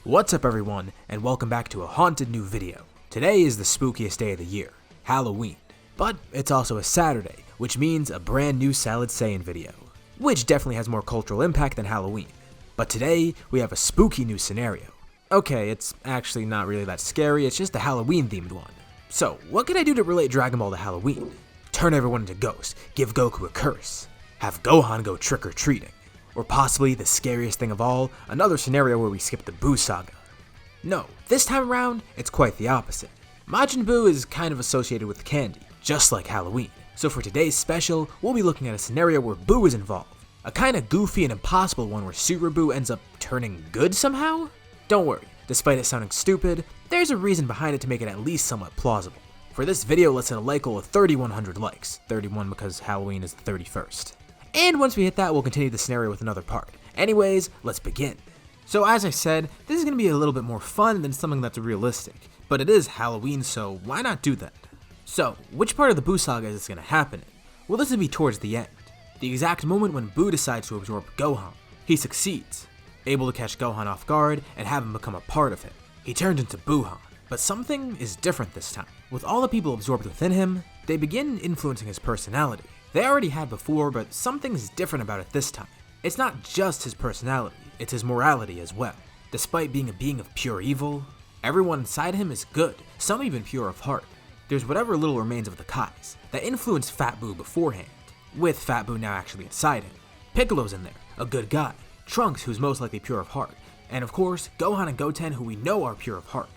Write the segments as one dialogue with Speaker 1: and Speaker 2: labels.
Speaker 1: What's up everyone, and welcome back to a haunted new video. Today is the spookiest day of the year, Halloween. But it's also a Saturday, which means a brand new Salad Saiyan video, which definitely has more cultural impact than Halloween. But today, we have a spooky new scenario. Okay, it's actually not really that scary, it's just a Halloween themed one. So, what can I do to relate Dragon Ball to Halloween? Turn everyone into ghosts, give Goku a curse, have Gohan go trick-or-treating. Or possibly, the scariest thing of all, another scenario where we skip the Buu saga. No, this time around, it's quite the opposite. Majin Buu is kind of associated with candy, just like Halloween. So for today's special, we'll be looking at a scenario where Buu is involved. A kinda goofy and impossible one where Super Buu ends up turning good somehow? Don't worry, despite it sounding stupid, there's a reason behind it to make it at least somewhat plausible. For this video, let's hit a like goal of 3,100 likes. 31 because Halloween is the 31st. And once we hit that, we'll continue the scenario with another part. Anyways, let's begin. So as I said, this is going to be a little bit more fun than something that's realistic, but it is Halloween, so why not do that? So, which part of the Buu saga is this going to happen in? Well, this would be towards the end, the exact moment when Buu decides to absorb Gohan. He succeeds, able to catch Gohan off guard and have him become a part of him. He turns into Buuhan, but something is different this time. With all the people absorbed within him, they begin influencing his personality. They already had before, but something's different about it this time. It's not just his personality, it's his morality as well. Despite being a being of pure evil, everyone inside him is good, some even pure of heart. There's whatever little remains of the Kais that influenced Fat Buu beforehand, with Fat Buu now actually inside him. Piccolo's in there, a good guy, Trunks who's most likely pure of heart, and of course, Gohan and Goten who we know are pure of heart.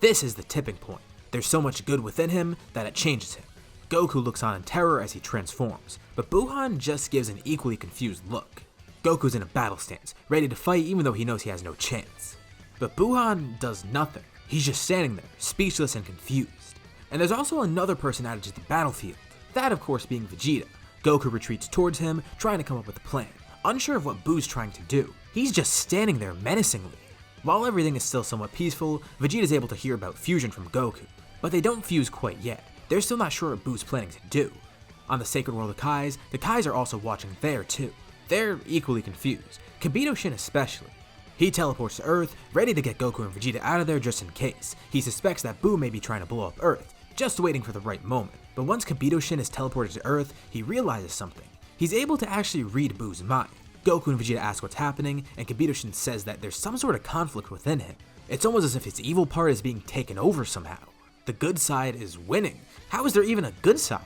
Speaker 1: This is the tipping point. There's so much good within him that it changes him. Goku looks on in terror as he transforms, but Buuhan just gives an equally confused look. Goku's in a battle stance, ready to fight even though he knows he has no chance. But Buuhan does nothing. He's just standing there, speechless and confused. And there's also another person added to the battlefield, that of course being Vegeta. Goku retreats towards him, trying to come up with a plan, unsure of what Buu's trying to do. He's just standing there menacingly. While everything is still somewhat peaceful, Vegeta's able to hear about fusion from Goku, but they don't fuse quite yet. They're still not sure what Buu's planning to do. On the Sacred World of the Kais are also watching there too. They're equally confused, Kibito Shin especially. He teleports to Earth, ready to get Goku and Vegeta out of there just in case. He suspects that Buu may be trying to blow up Earth, just waiting for the right moment. But once Kibito Shin is teleported to Earth, he realizes something. He's able to actually read Buu's mind. Goku and Vegeta ask what's happening, and Kibito Shin says that there's some sort of conflict within him. It's almost as if his evil part is being taken over somehow. The good side is winning. How is there even a good side?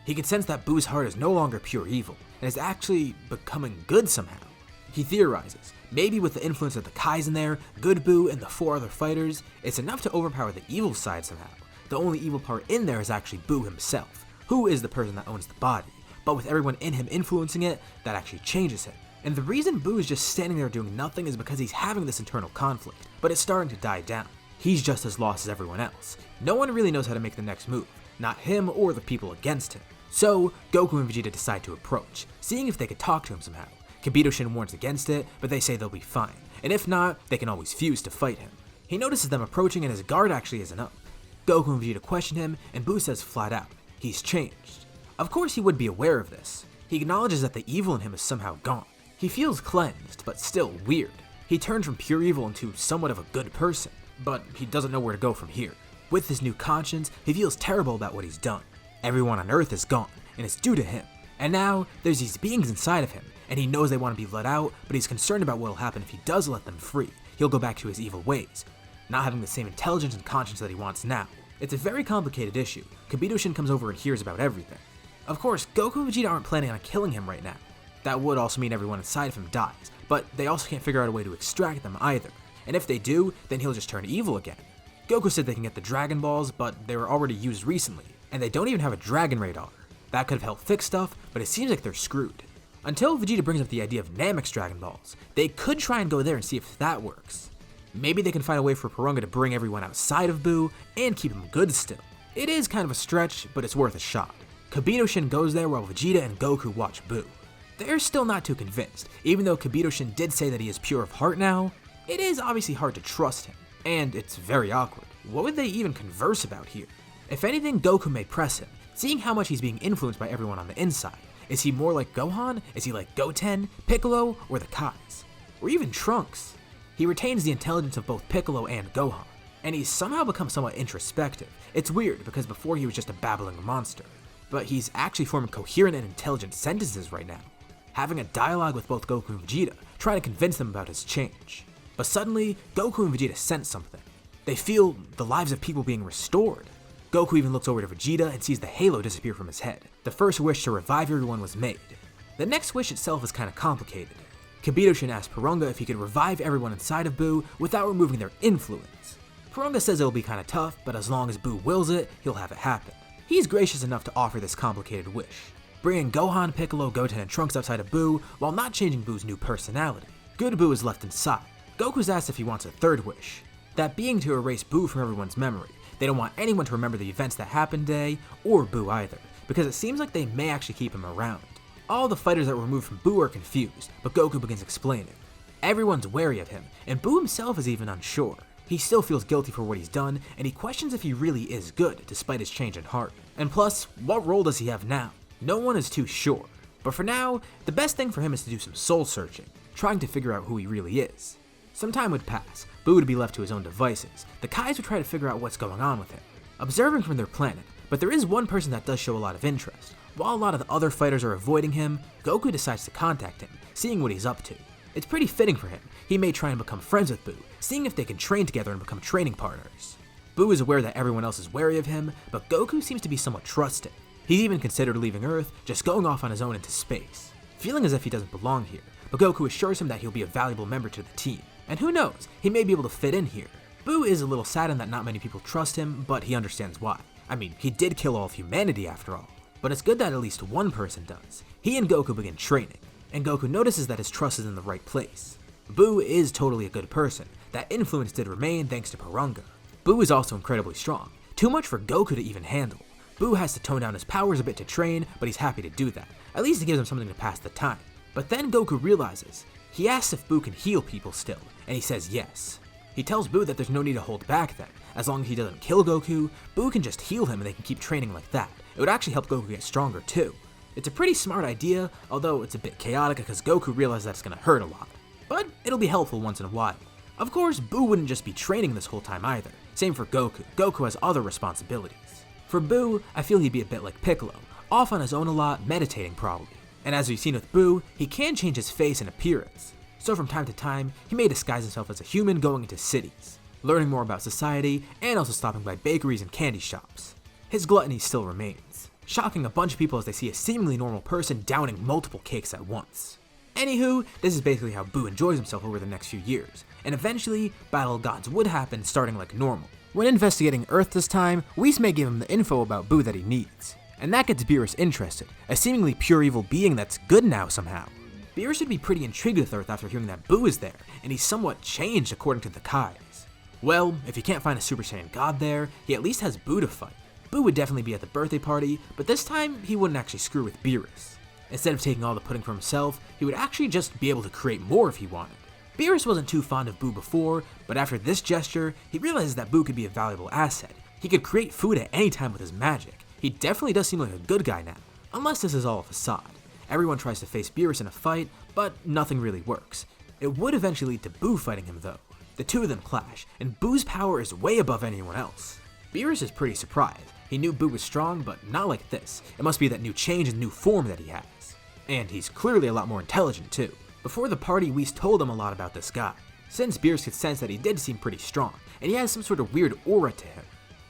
Speaker 1: He can sense that Buu's heart is no longer pure evil, and is actually becoming good somehow. He theorizes, maybe with the influence of the Kais in there, good Buu and the 4 other fighters, it's enough to overpower the evil side somehow. The only evil part in there is actually Buu himself, who is the person that owns the body, but with everyone in him influencing it, that actually changes him. And the reason Buu is just standing there doing nothing is because he's having this internal conflict, but it's starting to die down. He's just as lost as everyone else. No one really knows how to make the next move, not him or the people against him. So, Goku and Vegeta decide to approach, seeing if they could talk to him somehow. Kibito Shin warns against it, but they say they'll be fine, and if not, they can always fuse to fight him. He notices them approaching and his guard actually isn't up. Goku and Vegeta question him, and Buu says flat out, he's changed. Of course he would be aware of this. He acknowledges that the evil in him is somehow gone. He feels cleansed, but still weird. He turns from pure evil into somewhat of a good person, but he doesn't know where to go from here. With his new conscience, he feels terrible about what he's done. Everyone on Earth is gone, and it's due to him. And now, there's these beings inside of him, and he knows they want to be let out, but he's concerned about what will happen if he does let them free. He'll go back to his evil ways, not having the same intelligence and conscience that he wants now. It's a very complicated issue. Kibito Shin comes over and hears about everything. Of course, Goku and Vegeta aren't planning on killing him right now. That would also mean everyone inside of him dies, but they also can't figure out a way to extract them either. And if they do, then he'll just turn evil again. Goku said they can get the Dragon Balls, but they were already used recently, and they don't even have a Dragon Radar. That could have helped fix stuff, but it seems like they're screwed. Until Vegeta brings up the idea of Namek's Dragon Balls, they could try and go there and see if that works. Maybe they can find a way for Porunga to bring everyone outside of Buu and keep him good still. It is kind of a stretch, but it's worth a shot. Kibito Shin goes there while Vegeta and Goku watch Buu. They're still not too convinced. Even though Kibito Shin did say that he is pure of heart now, it is obviously hard to trust him, and it's very awkward. What would they even converse about here? If anything, Goku may press him, seeing how much he's being influenced by everyone on the inside. Is he more like Gohan? Is he like Goten, Piccolo, or the Kais? Or even Trunks? He retains the intelligence of both Piccolo and Gohan, and he's somehow become somewhat introspective. It's weird because before he was just a babbling monster, but he's actually forming coherent and intelligent sentences right now, having a dialogue with both Goku and Vegeta, trying to convince them about his change. But suddenly, Goku and Vegeta sense something. They feel the lives of people being restored. Goku even looks over to Vegeta and sees the halo disappear from his head. The first wish to revive everyone was made. The next wish itself is kind of complicated. Kabuto asks Porunga if he could revive everyone inside of Buu without removing their influence. Porunga says it'll be kind of tough, but as long as Buu wills it, he'll have it happen. He's gracious enough to offer this complicated wish, bringing Gohan, Piccolo, Goten, and Trunks outside of Buu while not changing Buu's new personality. Good Buu is left inside. Goku's asked if he wants a third wish, that being to erase Buu from everyone's memory. They don't want anyone to remember the events that happened today, or Buu either, because it seems like they may actually keep him around. All the fighters that were removed from Buu are confused, but Goku begins explaining. Everyone's wary of him, and Buu himself is even unsure. He still feels guilty for what he's done, and he questions if he really is good, despite his change in heart. And plus, what role does he have now? No one is too sure. But for now, the best thing for him is to do some soul searching, trying to figure out who he really is. Some time would pass, Buu would be left to his own devices. The Kais would try to figure out what's going on with him, observing from their planet, but there is one person that does show a lot of interest. While a lot of the other fighters are avoiding him, Goku decides to contact him, seeing what he's up to. It's pretty fitting for him. He may try and become friends with Buu, seeing if they can train together and become training partners. Buu is aware that everyone else is wary of him, but Goku seems to be somewhat trusting. He's even considered leaving Earth, just going off on his own into space, feeling as if he doesn't belong here, but Goku assures him that he'll be a valuable member to the team. And who knows, he may be able to fit in here. Buu is a little saddened that not many people trust him, but he understands why. I mean, he did kill all of humanity after all. But it's good that at least one person does. He and Goku begin training, and Goku notices that his trust is in the right place. Buu is totally a good person. That influence did remain thanks to Porunga. Buu is also incredibly strong, too much for Goku to even handle. Buu has to tone down his powers a bit to train, but he's happy to do that. At least it gives him something to pass the time. But then Goku realizes. He asks if Buu can heal people still, and he says yes. He tells Buu that there's no need to hold back then. As long as he doesn't kill Goku, Buu can just heal him and they can keep training like that. It would actually help Goku get stronger too. It's a pretty smart idea, although it's a bit chaotic because Goku realizes that it's gonna hurt a lot. But it'll be helpful once in a while. Of course, Buu wouldn't just be training this whole time either. Same for Goku. Goku has other responsibilities. For Buu, I feel he'd be a bit like Piccolo, off on his own a lot, meditating probably. And as we've seen with Buu, he can change his face and appearance. So from time to time, he may disguise himself as a human going into cities, learning more about society, and also stopping by bakeries and candy shops. His gluttony still remains, shocking a bunch of people as they see a seemingly normal person downing multiple cakes at once. Anywho, this is basically how Buu enjoys himself over the next few years, and eventually, Battle of Gods would happen starting like normal. When investigating Earth this time, Whis may give him the info about Buu that he needs, and that gets Beerus interested, a seemingly pure evil being that's good now somehow. Beerus should be pretty intrigued with Earth after hearing that Buu is there, and he's somewhat changed according to the Kais. Well, if he can't find a Super Saiyan God there, he at least has Buu to fight. Buu would definitely be at the birthday party, but this time he wouldn't actually screw with Beerus. Instead of taking all the pudding for himself, he would actually just be able to create more if he wanted. Beerus wasn't too fond of Buu before, but after this gesture, he realizes that Buu could be a valuable asset. He could create food at any time with his magic. He definitely does seem like a good guy now, unless this is all a facade. Everyone tries to face Beerus in a fight, but nothing really works. It would eventually lead to Buu fighting him though. The two of them clash, and Buu's power is way above anyone else. Beerus is pretty surprised. He knew Buu was strong, but not like this. It must be that new change and new form that he has. And he's clearly a lot more intelligent too. Before the party, Whis told him a lot about this guy, since Beerus could sense that he did seem pretty strong, and he has some sort of weird aura to him.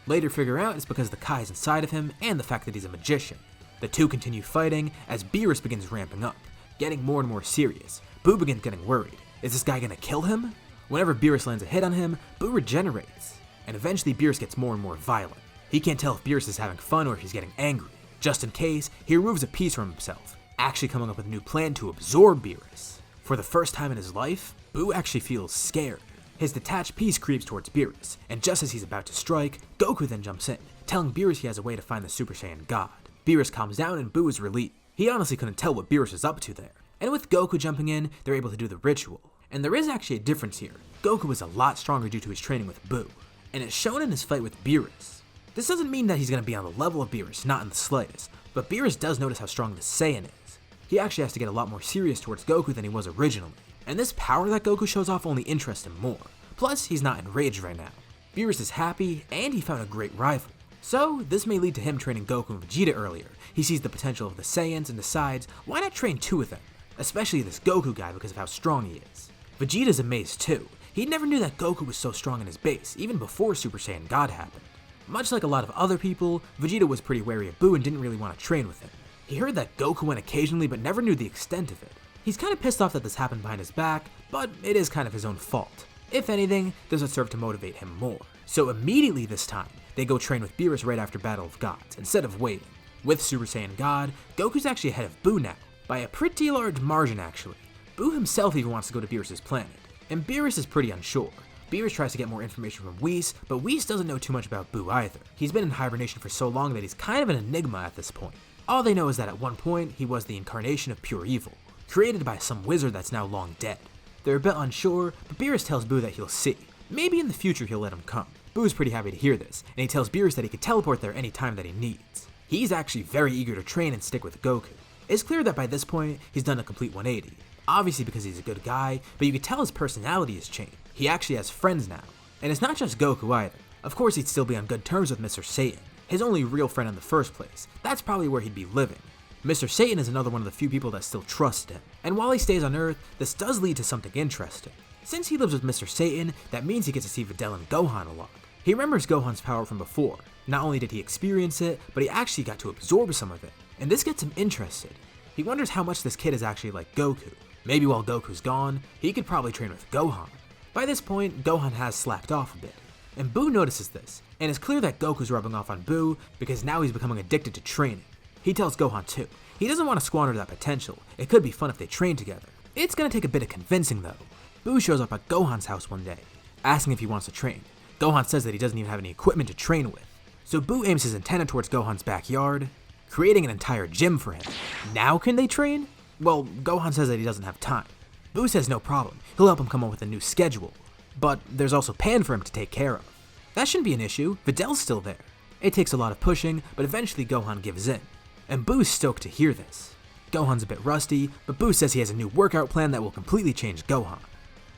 Speaker 1: Later figure out it's because of the Kai's inside of him and the fact that he's a magician. The two continue fighting as Beerus begins ramping up, getting more and more serious. Buu begins getting worried. Is this guy gonna kill him? Whenever Beerus lands a hit on him, Buu regenerates, and eventually Beerus gets more and more violent. He can't tell if Beerus is having fun or if he's getting angry. Just in case, he removes a piece from himself, actually coming up with a new plan to absorb Beerus. For the first time in his life, Buu actually feels scared. His detached piece creeps towards Beerus, and just as he's about to strike, Goku then jumps in, telling Beerus he has a way to find the Super Saiyan God. Beerus calms down and Buu is relieved. He honestly couldn't tell what Beerus was up to there. And with Goku jumping in, they're able to do the ritual. And there is actually a difference here. Goku is a lot stronger due to his training with Buu, and it's shown in his fight with Beerus. This doesn't mean that he's going to be on the level of Beerus, not in the slightest, but Beerus does notice how strong the Saiyan is. He actually has to get a lot more serious towards Goku than he was originally. And this power that Goku shows off only interests him more. Plus, he's not enraged right now. Beerus is happy, and he found a great rival. So, this may lead to him training Goku and Vegeta earlier. He sees the potential of the Saiyans and decides, why not train two of them? Especially this Goku guy because of how strong he is. Vegeta's amazed too. He never knew that Goku was so strong in his base, even before Super Saiyan God happened. Much like a lot of other people, Vegeta was pretty wary of Buu and didn't really want to train with him. He heard that Goku went occasionally but never knew the extent of it. He's kind of pissed off that this happened behind his back, but it is kind of his own fault. If anything, this would serve to motivate him more. So immediately this time, they go train with Beerus right after Battle of Gods, instead of waiting. With Super Saiyan God, Goku's actually ahead of Buu now, by a pretty large margin actually. Buu himself even wants to go to Beerus' planet, and Beerus is pretty unsure. Beerus tries to get more information from Whis, but Whis doesn't know too much about Buu either. He's been in hibernation for so long that he's kind of an enigma at this point. All they know is that at one point, he was the incarnation of pure evil, created by some wizard that's now long dead. They're a bit unsure, but Beerus tells Buu that he'll see. Maybe in the future he'll let him come. Buu's pretty happy to hear this, and he tells Beerus that he could teleport there any time that he needs. He's actually very eager to train and stick with Goku. It's clear that by this point, he's done a complete 180. Obviously because he's a good guy, but you could tell his personality has changed. He actually has friends now. And it's not just Goku either. Of course he'd still be on good terms with Mr. Satan, his only real friend in the first place. That's probably where he'd be living. Mr. Satan is another one of the few people that still trust him. And while he stays on Earth, this does lead to something interesting. Since he lives with Mr. Satan, that means he gets to see Videl and Gohan a lot. He remembers Gohan's power from before. Not only did he experience it, but he actually got to absorb some of it. And this gets him interested. He wonders how much this kid is actually like Goku. Maybe while Goku's gone, he could probably train with Gohan. By this point, Gohan has slacked off a bit. And Buu notices this, and it's clear that Goku's rubbing off on Buu because now he's becoming addicted to training. He tells Gohan too. He doesn't want to squander that potential. It could be fun if they train together. It's gonna take a bit of convincing though. Buu shows up at Gohan's house one day, asking if he wants to train. Gohan says that he doesn't even have any equipment to train with. So Buu aims his antenna towards Gohan's backyard, creating an entire gym for him. Now can they train? Well, Gohan says that he doesn't have time. Buu says no problem, he'll help him come up with a new schedule. But there's also Pan for him to take care of. That shouldn't be an issue, Videl's still there. It takes a lot of pushing, but eventually Gohan gives in. And Buu's stoked to hear this. Gohan's a bit rusty, but Buu says he has a new workout plan that will completely change Gohan.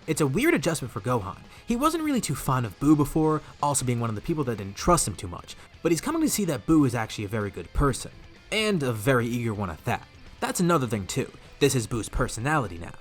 Speaker 1: It's a weird adjustment for Gohan. He wasn't really too fond of Buu before, also being one of the people that didn't trust him too much, but he's coming to see that Buu is actually a very good person. And a very eager one at that. That's another thing too. This is Buu's personality now.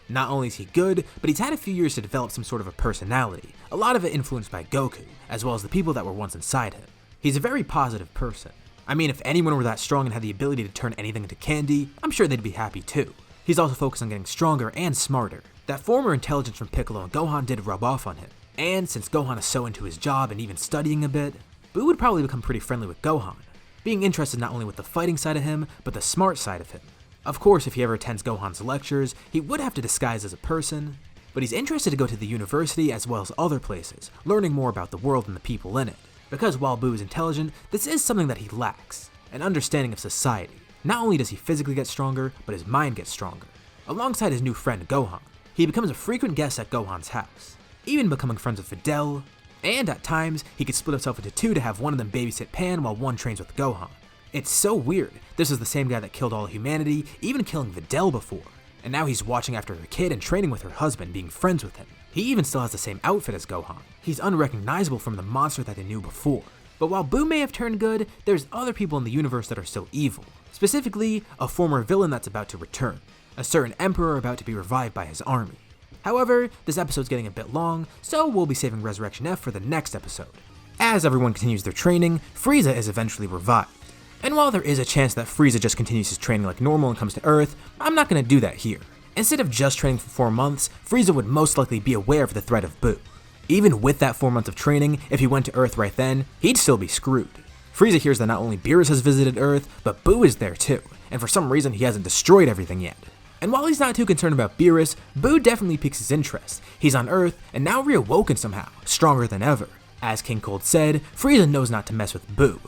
Speaker 1: Not only is he good, but he's had a few years to develop some sort of a personality, a lot of it influenced by Goku, as well as the people that were once inside him. He's a very positive person. I mean, if anyone were that strong and had the ability to turn anything into candy, I'm sure they'd be happy too. He's also focused on getting stronger and smarter. That former intelligence from Piccolo and Gohan did rub off on him. And since Gohan is so into his job and even studying a bit, Buu would probably become pretty friendly with Gohan, being interested not only with the fighting side of him, but the smart side of him. Of course, if he ever attends Gohan's lectures, he would have to disguise as a person, but he's interested to go to the university as well as other places, learning more about the world and the people in it. Because while Buu is intelligent, this is something that he lacks, an understanding of society. Not only does he physically get stronger, but his mind gets stronger. Alongside his new friend Gohan, he becomes a frequent guest at Gohan's house, even becoming friends with Videl, and at times, he could split himself into two to have one of them babysit Pan while one trains with Gohan. It's so weird. This is the same guy that killed all humanity, even killing Videl before. And now he's watching after her kid and training with her husband, being friends with him. He even still has the same outfit as Gohan. He's unrecognizable from the monster that they knew before. But while Buu may have turned good, there's other people in the universe that are still evil. Specifically, a former villain that's about to return. A certain emperor about to be revived by his army. However, this episode's getting a bit long, so we'll be saving Resurrection F for the next episode. As everyone continues their training, Frieza is eventually revived. And while there is a chance that Frieza just continues his training like normal and comes to Earth, I'm not going to do that here. Instead of just training for 4 months, Frieza would most likely be aware of the threat of Buu. Even with that 4 months of training, if he went to Earth right then, he'd still be screwed. Frieza hears that not only Beerus has visited Earth, but Buu is there too, and for some reason he hasn't destroyed everything yet. And while he's not too concerned about Beerus, Buu definitely piques his interest. He's on Earth, and now reawoken somehow, stronger than ever. As King Cold said, Frieza knows not to mess with Buu.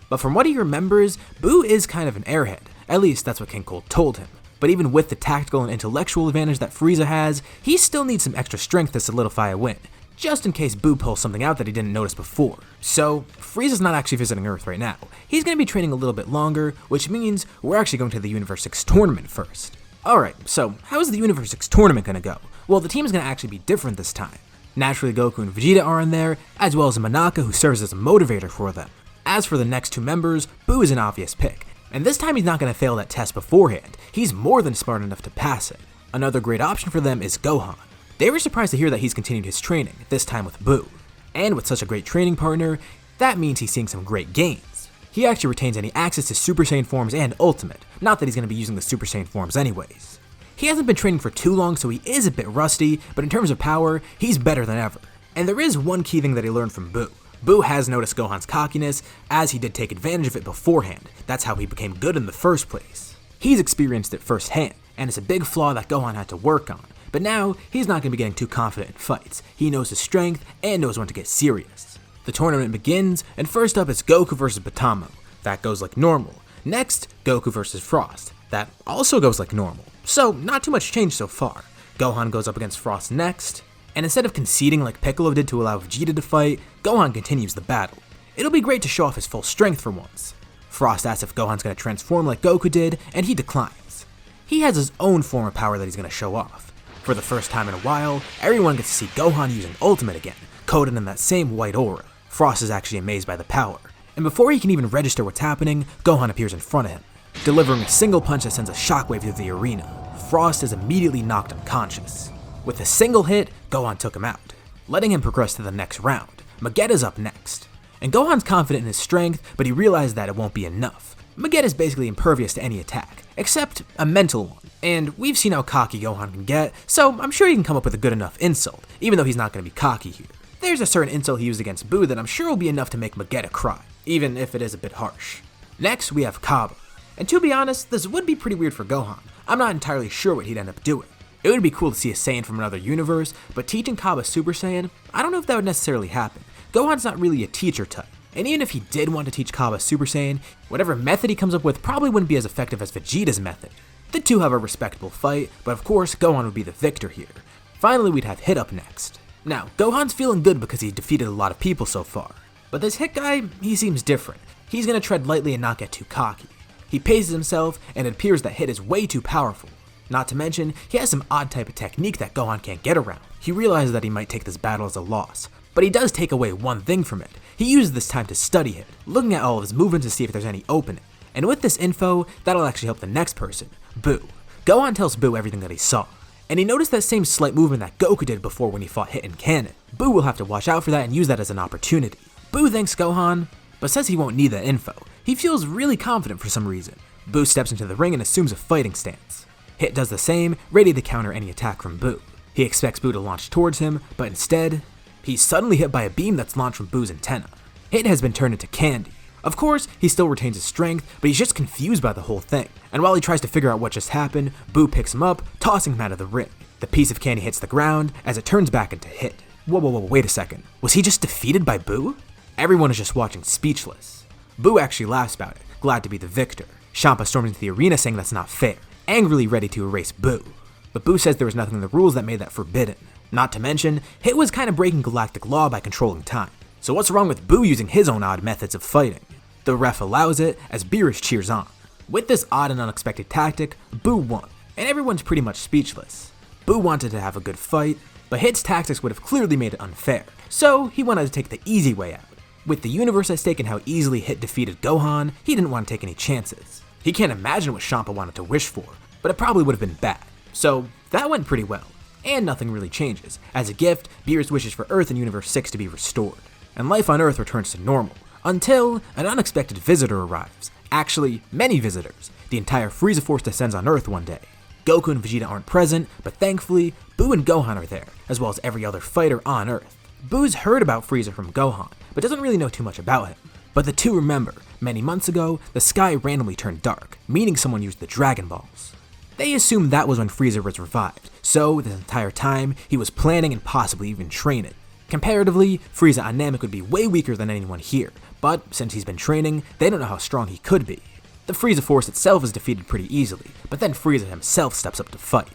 Speaker 1: But from what he remembers, Buu is kind of an airhead. At least that's what King Cold told him. But even with the tactical and intellectual advantage that Frieza has, he still needs some extra strength to solidify a win, just in case Buu pulls something out that he didn't notice before. So, Frieza's not actually visiting Earth right now. He's going to be training a little bit longer, which means we're actually going to the Universe 6 tournament first. Alright, so how is the Universe 6 tournament going to go? Well, the team's gonna actually be different this time. Naturally, Goku and Vegeta are in there, as well as Manaka, who serves as a motivator for them. As for the next two members, Buu is an obvious pick, and this time he's not going to fail that test beforehand. He's more than smart enough to pass it. Another great option for them is Gohan. They were surprised to hear that he's continued his training, this time with Buu. And with such a great training partner, that means he's seeing some great gains. He actually retains any access to Super Saiyan forms and Ultimate, not that he's going to be using the Super Saiyan forms anyways. He hasn't been training for too long, so he is a bit rusty, but in terms of power, he's better than ever. And there is one key thing that he learned from Buu. Buu has noticed Gohan's cockiness, as he did take advantage of it beforehand. That's how he became good in the first place. He's experienced it firsthand, and it's a big flaw that Gohan had to work on. But now, he's not going to be getting too confident in fights. He knows his strength, and knows when to get serious. The tournament begins, and first up is Goku vs Buu. That goes like normal. Next, Goku vs Frost. That also goes like normal. So, not too much change so far. Gohan goes up against Frost next, and instead of conceding like Piccolo did to allow Vegeta to fight, Gohan continues the battle. It'll be great to show off his full strength for once. Frost asks if Gohan's going to transform like Goku did, and he declines. He has his own form of power that he's going to show off. For the first time in a while, everyone gets to see Gohan using Ultimate again, coated in that same white aura. Frost is actually amazed by the power, and before he can even register what's happening, Gohan appears in front of him, delivering a single punch that sends a shockwave through the arena. Frost is immediately knocked unconscious. With a single hit, Gohan took him out, letting him progress to the next round. Vegeta's up next. And Gohan's confident in his strength, but he realizes that it won't be enough. Vegeta's basically impervious to any attack, except a mental one. And we've seen how cocky Gohan can get, so I'm sure he can come up with a good enough insult, even though he's not going to be cocky here. There's a certain insult he used against Buu that I'm sure will be enough to make Vegeta cry, even if it is a bit harsh. Next, we have Kaba. And to be honest, this would be pretty weird for Gohan. I'm not entirely sure what he'd end up doing. It would be cool to see a Saiyan from another universe, but teaching Kaba Super Saiyan, I don't know if that would necessarily happen. Gohan's not really a teacher type, and even if he did want to teach Kaba Super Saiyan, whatever method he comes up with probably wouldn't be as effective as Vegeta's method. The two have a respectable fight, but of course Gohan would be the victor here. Finally, we'd have Hit up next. Now, Gohan's feeling good because he's defeated a lot of people so far, but this Hit guy, he seems different. He's gonna tread lightly and not get too cocky. He paces himself, and it appears that Hit is way too powerful. Not to mention, he has some odd type of technique that Gohan can't get around. He realizes that he might take this battle as a loss, but he does take away one thing from it. He uses this time to study Hit, looking at all of his movements to see if there's any opening. And with this info, that'll actually help the next person, Buu. Gohan tells Buu everything that he saw, and he noticed that same slight movement that Goku did before when he fought Hit in canon. Buu will have to watch out for that and use that as an opportunity. Buu thanks Gohan, but says he won't need that info. He feels really confident for some reason. Buu steps into the ring and assumes a fighting stance. Hit does the same, ready to counter any attack from Buu. He expects Buu to launch towards him, but instead, he's suddenly hit by a beam that's launched from Buu's antenna. Hit has been turned into candy. Of course, he still retains his strength, but he's just confused by the whole thing. And while he tries to figure out what just happened, Buu picks him up, tossing him out of the ring. The piece of candy hits the ground as it turns back into Hit. Whoa, wait a second. Was he just defeated by Buu? Everyone is just watching speechless. Buu actually laughs about it, glad to be the victor. Champa storms into the arena saying that's not fair, angrily ready to erase Buu. But Buu says there was nothing in the rules that made that forbidden. Not to mention, Hit was kind of breaking galactic law by controlling time. So what's wrong with Buu using his own odd methods of fighting? The ref allows it as Beerus cheers on. With this odd and unexpected tactic, Buu won, and everyone's pretty much speechless. Buu wanted to have a good fight, but Hit's tactics would have clearly made it unfair, so he wanted to take the easy way out. With the universe at stake and how easily Hit defeated Gohan, he didn't want to take any chances. He can't imagine what Champa wanted to wish for, but it probably would have been bad. So that went pretty well, and nothing really changes. As a gift, Beerus wishes for Earth and Universe 6 to be restored, and life on Earth returns to normal, until an unexpected visitor arrives. Actually, many visitors. The entire Frieza force descends on Earth one day. Goku and Vegeta aren't present, but thankfully, Buu and Gohan are there, as well as every other fighter on Earth. Buu's heard about Frieza from Gohan, but doesn't really know too much about him. But the two remember, many months ago, the sky randomly turned dark, meaning someone used the Dragon Balls. They assume that was when Frieza was revived, so this entire time, he was planning and possibly even training. Comparatively, Frieza on Namek would be way weaker than anyone here, but since he's been training, they don't know how strong he could be. The Frieza force itself is defeated pretty easily, but then Frieza himself steps up to fight.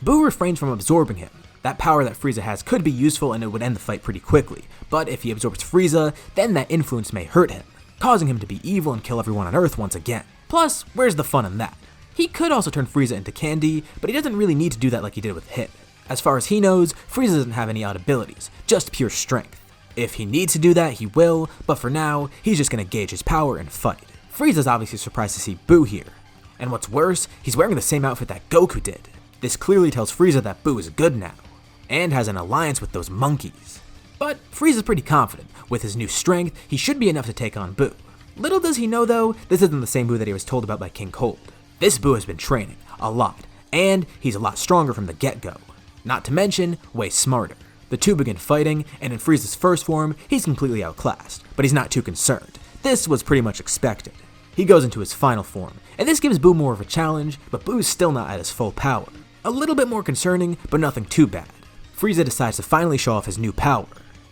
Speaker 1: Buu refrains from absorbing him. That power that Frieza has could be useful and it would end the fight pretty quickly, but if he absorbs Frieza, then that influence may hurt him, causing him to be evil and kill everyone on Earth once again. Plus, where's the fun in that? He could also turn Frieza into candy, but he doesn't really need to do that like he did with Hit. As far as he knows, Frieza doesn't have any odd abilities, just pure strength. If he needs to do that, he will, but for now, he's just gonna gauge his power and fight. Frieza's obviously surprised to see Buu here. And what's worse, he's wearing the same outfit that Goku did. This clearly tells Frieza that Buu is good now, and has an alliance with those monkeys. But Frieza's pretty confident. With his new strength, he should be enough to take on Buu. Little does he know though, this isn't the same Buu that he was told about by King Cold. This Buu has been training, a lot, and he's a lot stronger from the get-go. Not to mention, way smarter. The two begin fighting, and in Frieza's first form, he's completely outclassed, but he's not too concerned. This was pretty much expected. He goes into his final form, and this gives Buu more of a challenge, but Buu's still not at his full power. A little bit more concerning, but nothing too bad. Frieza decides to finally show off his new power,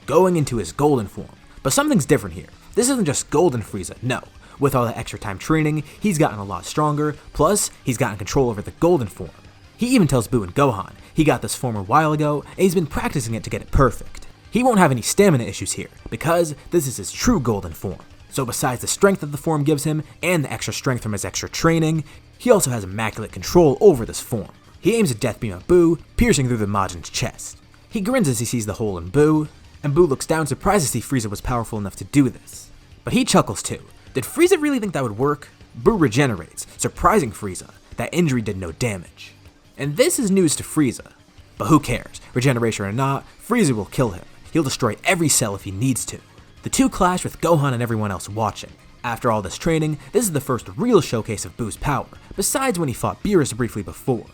Speaker 1: going into his golden form. But something's different here. This isn't just golden Frieza, no. With all that extra time training, he's gotten a lot stronger, plus he's gotten control over the golden form. He even tells Buu and Gohan he got this form a while ago, and he's been practicing it to get it perfect. He won't have any stamina issues here, because this is his true golden form. So besides the strength that the form gives him, and the extra strength from his extra training, he also has immaculate control over this form. He aims a death beam at Buu, piercing through the Majin's chest. He grins as he sees the hole in Buu, and Buu looks down surprised to see Frieza was powerful enough to do this. But he chuckles too. Did Frieza really think that would work? Buu regenerates, surprising Frieza. That injury did no damage. And this is news to Frieza. But who cares? Regeneration or not, Frieza will kill him. He'll destroy every cell if he needs to. The two clash with Gohan and everyone else watching. After all this training, this is the first real showcase of Buu's power, besides when he fought Beerus briefly before.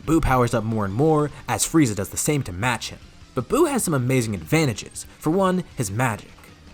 Speaker 1: Buu powers up more and more, as Frieza does the same to match him. But Buu has some amazing advantages. For one, his magic.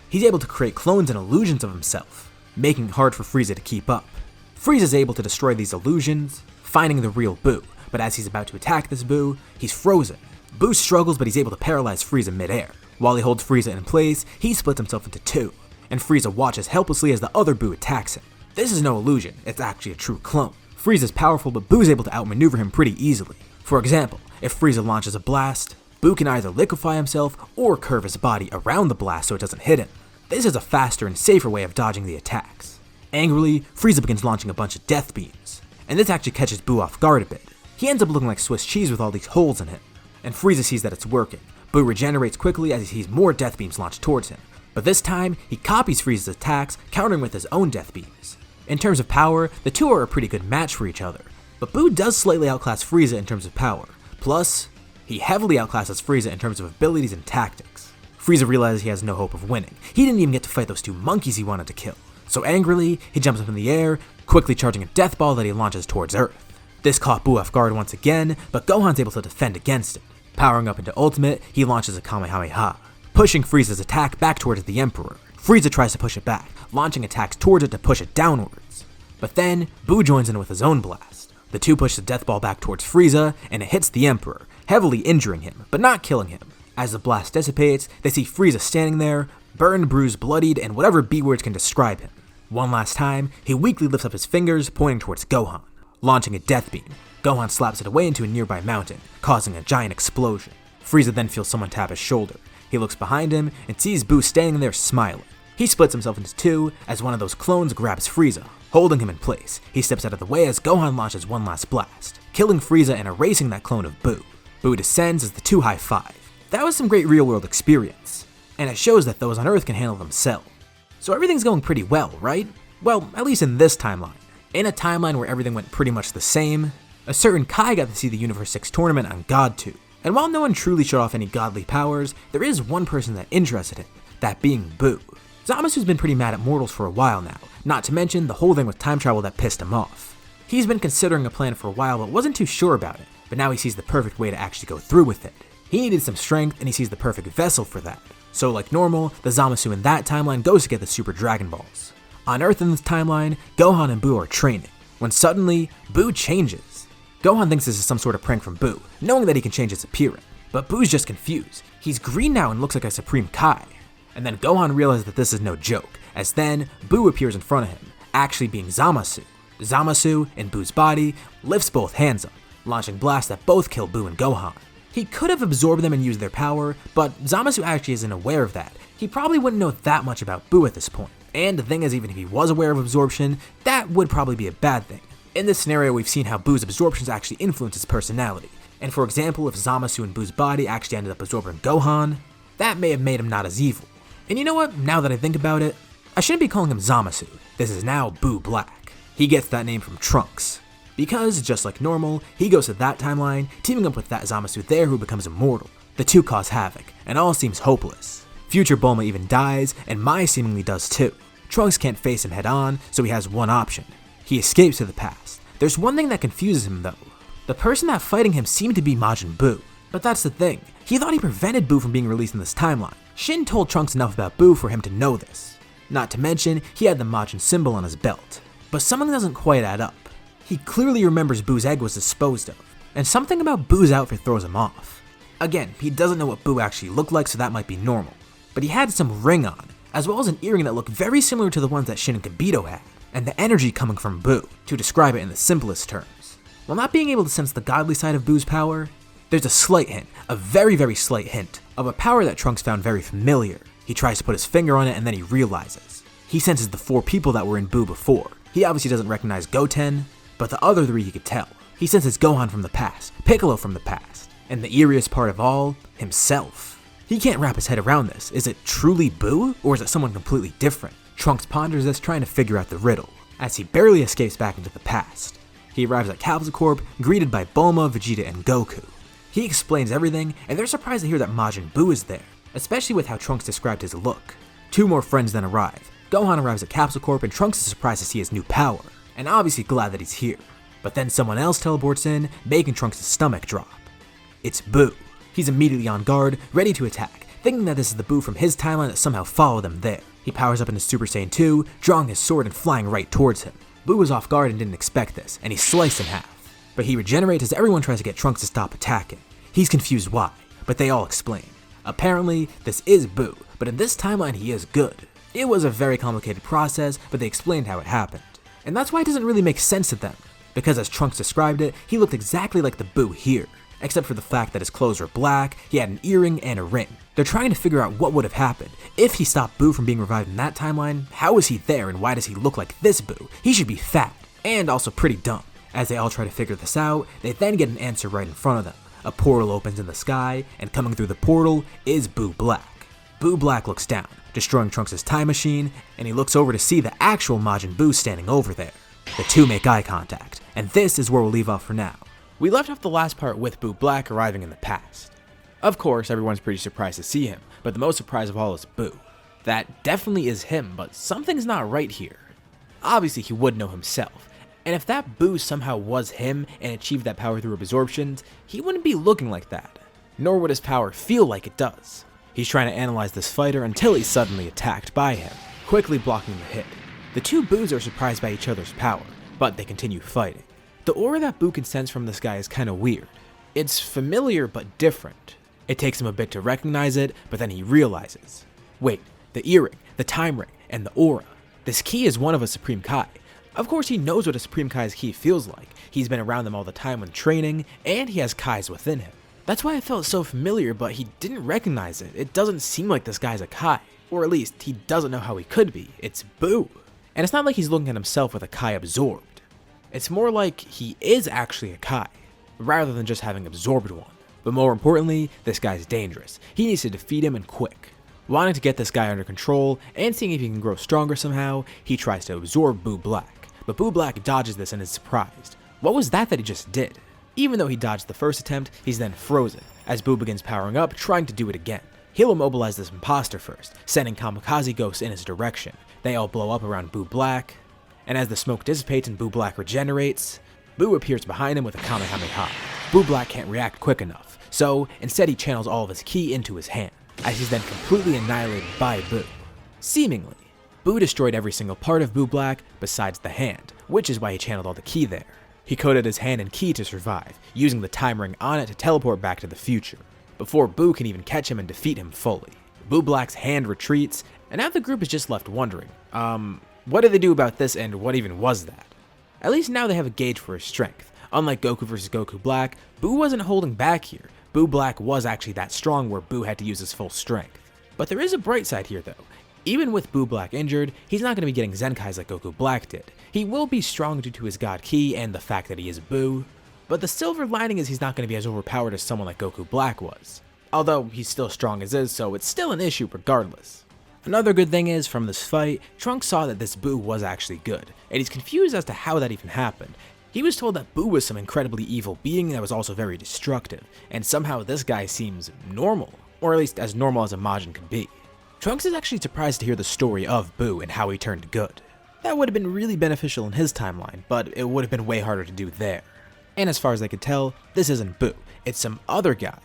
Speaker 1: He's able to create clones and illusions of himself, making it hard for Frieza to keep up. Frieza's able to destroy these illusions, finding the real Buu, but as he's about to attack this Buu, he's frozen. Buu struggles, but he's able to paralyze Frieza midair. While he holds Frieza in place, he splits himself into two, and Frieza watches helplessly as the other Buu attacks him. This is no illusion, it's actually a true clone. Frieza's powerful, but Buu's able to outmaneuver him pretty easily. For example, if Frieza launches a blast, Buu can either liquefy himself or curve his body around the blast so it doesn't hit him. This is a faster and safer way of dodging the attacks. Angrily, Frieza begins launching a bunch of death beams, and this actually catches Buu off guard a bit. He ends up looking like Swiss cheese with all these holes in him, and Frieza sees that it's working. Buu regenerates quickly as he sees more death beams launched towards him, but this time, he copies Frieza's attacks, countering with his own death beams. In terms of power, the two are a pretty good match for each other, but Buu does slightly outclass Frieza in terms of power. Plus, he heavily outclasses Frieza in terms of abilities and tactics. Frieza realizes he has no hope of winning. He didn't even get to fight those two monkeys he wanted to kill. So angrily, he jumps up in the air, quickly charging a death ball that he launches towards Earth. This caught Buu off guard once again, but Gohan's able to defend against it. Powering up into Ultimate, he launches a Kamehameha, pushing Frieza's attack back towards the Emperor. Frieza tries to push it back, launching attacks towards it to push it downwards. But then, Buu joins in with his own blast. The two push the death ball back towards Frieza, and it hits the Emperor, heavily injuring him, but not killing him. As the blast dissipates, they see Frieza standing there, burned, bruised, bloodied, and whatever B words can describe him. One last time, he weakly lifts up his fingers, pointing towards Gohan. Launching a death beam, Gohan slaps it away into a nearby mountain, causing a giant explosion. Frieza then feels someone tap his shoulder. He looks behind him and sees Buu standing there smiling. He splits himself into two as one of those clones grabs Frieza, holding him in place. He steps out of the way as Gohan launches one last blast, killing Frieza and erasing that clone of Buu. Buu descends as the two high-five. That was some great real-world experience, and it shows that those on Earth can handle themselves. So everything's going pretty well, right? Well, at least in this timeline. In a timeline where everything went pretty much the same, a certain Kai got to see the Universe 6 tournament on GodTube. And while no one truly showed off any godly powers, there is one person that interested him, that being Buu. Zamasu's been pretty mad at mortals for a while now, not to mention the whole thing with time travel that pissed him off. He's been considering a plan for a while but wasn't too sure about it, but now he sees the perfect way to actually go through with it. He needed some strength and he sees the perfect vessel for that. So like normal, the Zamasu in that timeline goes to get the Super Dragon Balls. On Earth in this timeline, Gohan and Buu are training, when suddenly, Buu changes. Gohan thinks this is some sort of prank from Buu, knowing that he can change his appearance. But Buu's just confused. He's green now and looks like a Supreme Kai. And then Gohan realizes that this is no joke, as then Buu appears in front of him, actually being Zamasu. Zamasu, in Buu's body, lifts both hands up, launching blasts that both kill Buu and Gohan. He could have absorbed them and used their power, but Zamasu actually isn't aware of that. He probably wouldn't know that much about Buu at this point. And the thing is, even if he was aware of absorption, that would probably be a bad thing. In this scenario, we've seen how Buu's absorptions actually influence his personality. And for example, if Zamasu and Buu's body actually ended up absorbing Gohan, that may have made him not as evil. And you know what, now that I think about it, I shouldn't be calling him Zamasu. This is now Buu Black. He gets that name from Trunks. Because, just like normal, he goes to that timeline, teaming up with that Zamasu there who becomes immortal. The two cause havoc, and all seems hopeless. Future Bulma even dies, and Mai seemingly does too. Trunks can't face him head on, so he has one option. He escapes to the past. There's one thing that confuses him though. The person that fighting him seemed to be Majin Buu. But that's the thing, he thought he prevented Buu from being released in this timeline. Shin told Trunks enough about Buu for him to know this. Not to mention, he had the Majin symbol on his belt. But something doesn't quite add up. He clearly remembers Buu's egg was disposed of, and something about Buu's outfit throws him off. Again, he doesn't know what Buu actually looked like, so that might be normal. But he had some ring on, as well as an earring that looked very similar to the ones that Shin and Kibito had, and the energy coming from Buu, to describe it in the simplest terms. While not being able to sense the godly side of Buu's power, there's a slight hint, a very slight hint, of a power that Trunks found very familiar. He tries to put his finger on it and then he realizes. He senses the 4 people that were in Buu before. He obviously doesn't recognize Goten, but the other 3 he could tell. He senses Gohan from the past, Piccolo from the past, and the eeriest part of all, himself. He can't wrap his head around this. Is it truly Buu, or is it someone completely different? Trunks ponders this, trying to figure out the riddle, as he barely escapes back into the past. He arrives at Capsule Corp, greeted by Bulma, Vegeta, and Goku. He explains everything, and they're surprised to hear that Majin Buu is there, especially with how Trunks described his look. 2 more friends then arrive. Gohan arrives at Capsule Corp, and Trunks is surprised to see his new power, and obviously glad that he's here. But then someone else teleports in, making Trunks' stomach drop. It's Buu. He's immediately on guard, ready to attack, thinking that this is the Buu from his timeline that somehow followed him there. He powers up into Super Saiyan 2, drawing his sword and flying right towards him. Buu was off guard and didn't expect this, and he's sliced in half. But he regenerates as everyone tries to get Trunks to stop attacking. He's confused why, but they all explain. Apparently, this is Buu, but in this timeline he is good. It was a very complicated process, but they explained how it happened. And that's why it doesn't really make sense to them, because as Trunks described it, he looked exactly like the Buu here, except for the fact that his clothes were black, he had an earring, and a ring. They're trying to figure out what would have happened. If he stopped Buu from being revived in that timeline, how is he there and why does he look like this Buu? He should be fat, and also pretty dumb. As they all try to figure this out, they then get an answer right in front of them. A portal opens in the sky, and coming through the portal is Buu Black. Buu Black looks down, destroying Trunks' time machine, and he looks over to see the actual Majin Buu standing over there. The two make eye contact, and this is where we'll leave off for now. We left off the last part with Buu Black arriving in the past. Of course, everyone's pretty surprised to see him, but the most surprise of all is Buu. That definitely is him, but something's not right here. Obviously, he would know himself, and if that Buu somehow was him and achieved that power through absorptions, he wouldn't be looking like that, nor would his power feel like it does. He's trying to analyze this fighter until he's suddenly attacked by him, quickly blocking the hit. The two Buus are surprised by each other's power, but they continue fighting. The aura that Buu can sense from this guy is kinda weird. It's familiar but different. It takes him a bit to recognize it, but then he realizes. Wait, the earring, the time ring, and the aura. This ki is one of a Supreme Kai. Of course he knows what a Supreme Kai's ki feels like. He's been around them all the time when training, and he has Kais within him. That's why it felt so familiar, but he didn't recognize it. It doesn't seem like this guy's a Kai. Or at least, he doesn't know how he could be. It's Buu. And it's not like he's looking at himself with a Kai absorbed. It's more like he is actually a Kai, rather than just having absorbed one. But more importantly, this guy's dangerous. He needs to defeat him and quick. Wanting to get this guy under control, and seeing if he can grow stronger somehow, he tries to absorb Buu Black. But Buu Black dodges this and is surprised. What was that he just did? Even though he dodged the first attempt, he's then frozen, as Buu begins powering up, trying to do it again. He'll immobilize this imposter first, sending kamikaze ghosts in his direction. They all blow up around Buu Black, and as the smoke dissipates and Buu Black regenerates, Buu appears behind him with a Kamehameha. Buu Black can't react quick enough, so instead he channels all of his ki into his hand, as he's then completely annihilated by Buu. Seemingly, Buu destroyed every single part of Buu Black besides the hand, which is why he channeled all the ki there. He coated his hand in ki to survive, using the time ring on it to teleport back to the future, before Buu can even catch him and defeat him fully. Buu Black's hand retreats, and now the group is just left wondering, what did they do about this and what even was that? At least now they have a gauge for his strength. Unlike Goku vs Goku Black, Buu wasn't holding back here. Buu Black was actually that strong where Buu had to use his full strength. But there is a bright side here though. Even with Buu Black injured, he's not going to be getting Zenkais like Goku Black did. He will be strong due to his God Ki and the fact that he is Buu. But the silver lining is he's not going to be as overpowered as someone like Goku Black was. Although he's still strong as is, so it's still an issue regardless. Another good thing is, from this fight, Trunks saw that this Buu was actually good, and he's confused as to how that even happened. He was told that Buu was some incredibly evil being that was also very destructive, and somehow this guy seems normal, or at least as normal as a Majin could be. Trunks is actually surprised to hear the story of Buu and how he turned good. That would have been really beneficial in his timeline, but it would have been way harder to do there. And as far as they could tell, this isn't Buu, it's some other guy.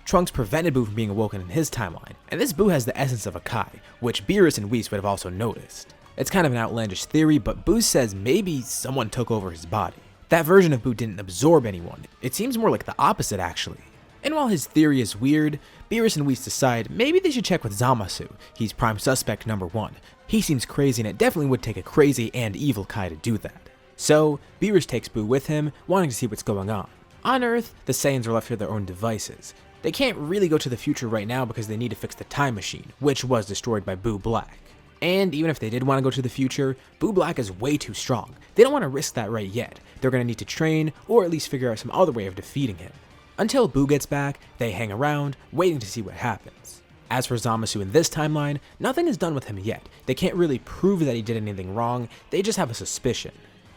Speaker 1: Trunks prevented Buu from being awoken in his timeline, and this Buu has the essence of a Kai, which Beerus and Whis would have also noticed. It's kind of an outlandish theory, but Buu says maybe someone took over his body. That version of Buu didn't absorb anyone, it seems more like the opposite actually. And while his theory is weird, Beerus and Whis decide maybe they should check with Zamasu. He's prime suspect number 1. He seems crazy and it definitely would take a crazy and evil Kai to do that. So, Beerus takes Buu with him, wanting to see what's going on. On Earth, the Saiyans are left to their own devices. They can't really go to the future right now because they need to fix the time machine, which was destroyed by Buu Black. And even if they did want to go to the future, Buu Black is way too strong. They don't want to risk that right yet. They're going to need to train, or at least figure out some other way of defeating him. Until Buu gets back, they hang around, waiting to see what happens. As for Zamasu in this timeline, nothing is done with him yet. They can't really prove that he did anything wrong, they just have a suspicion.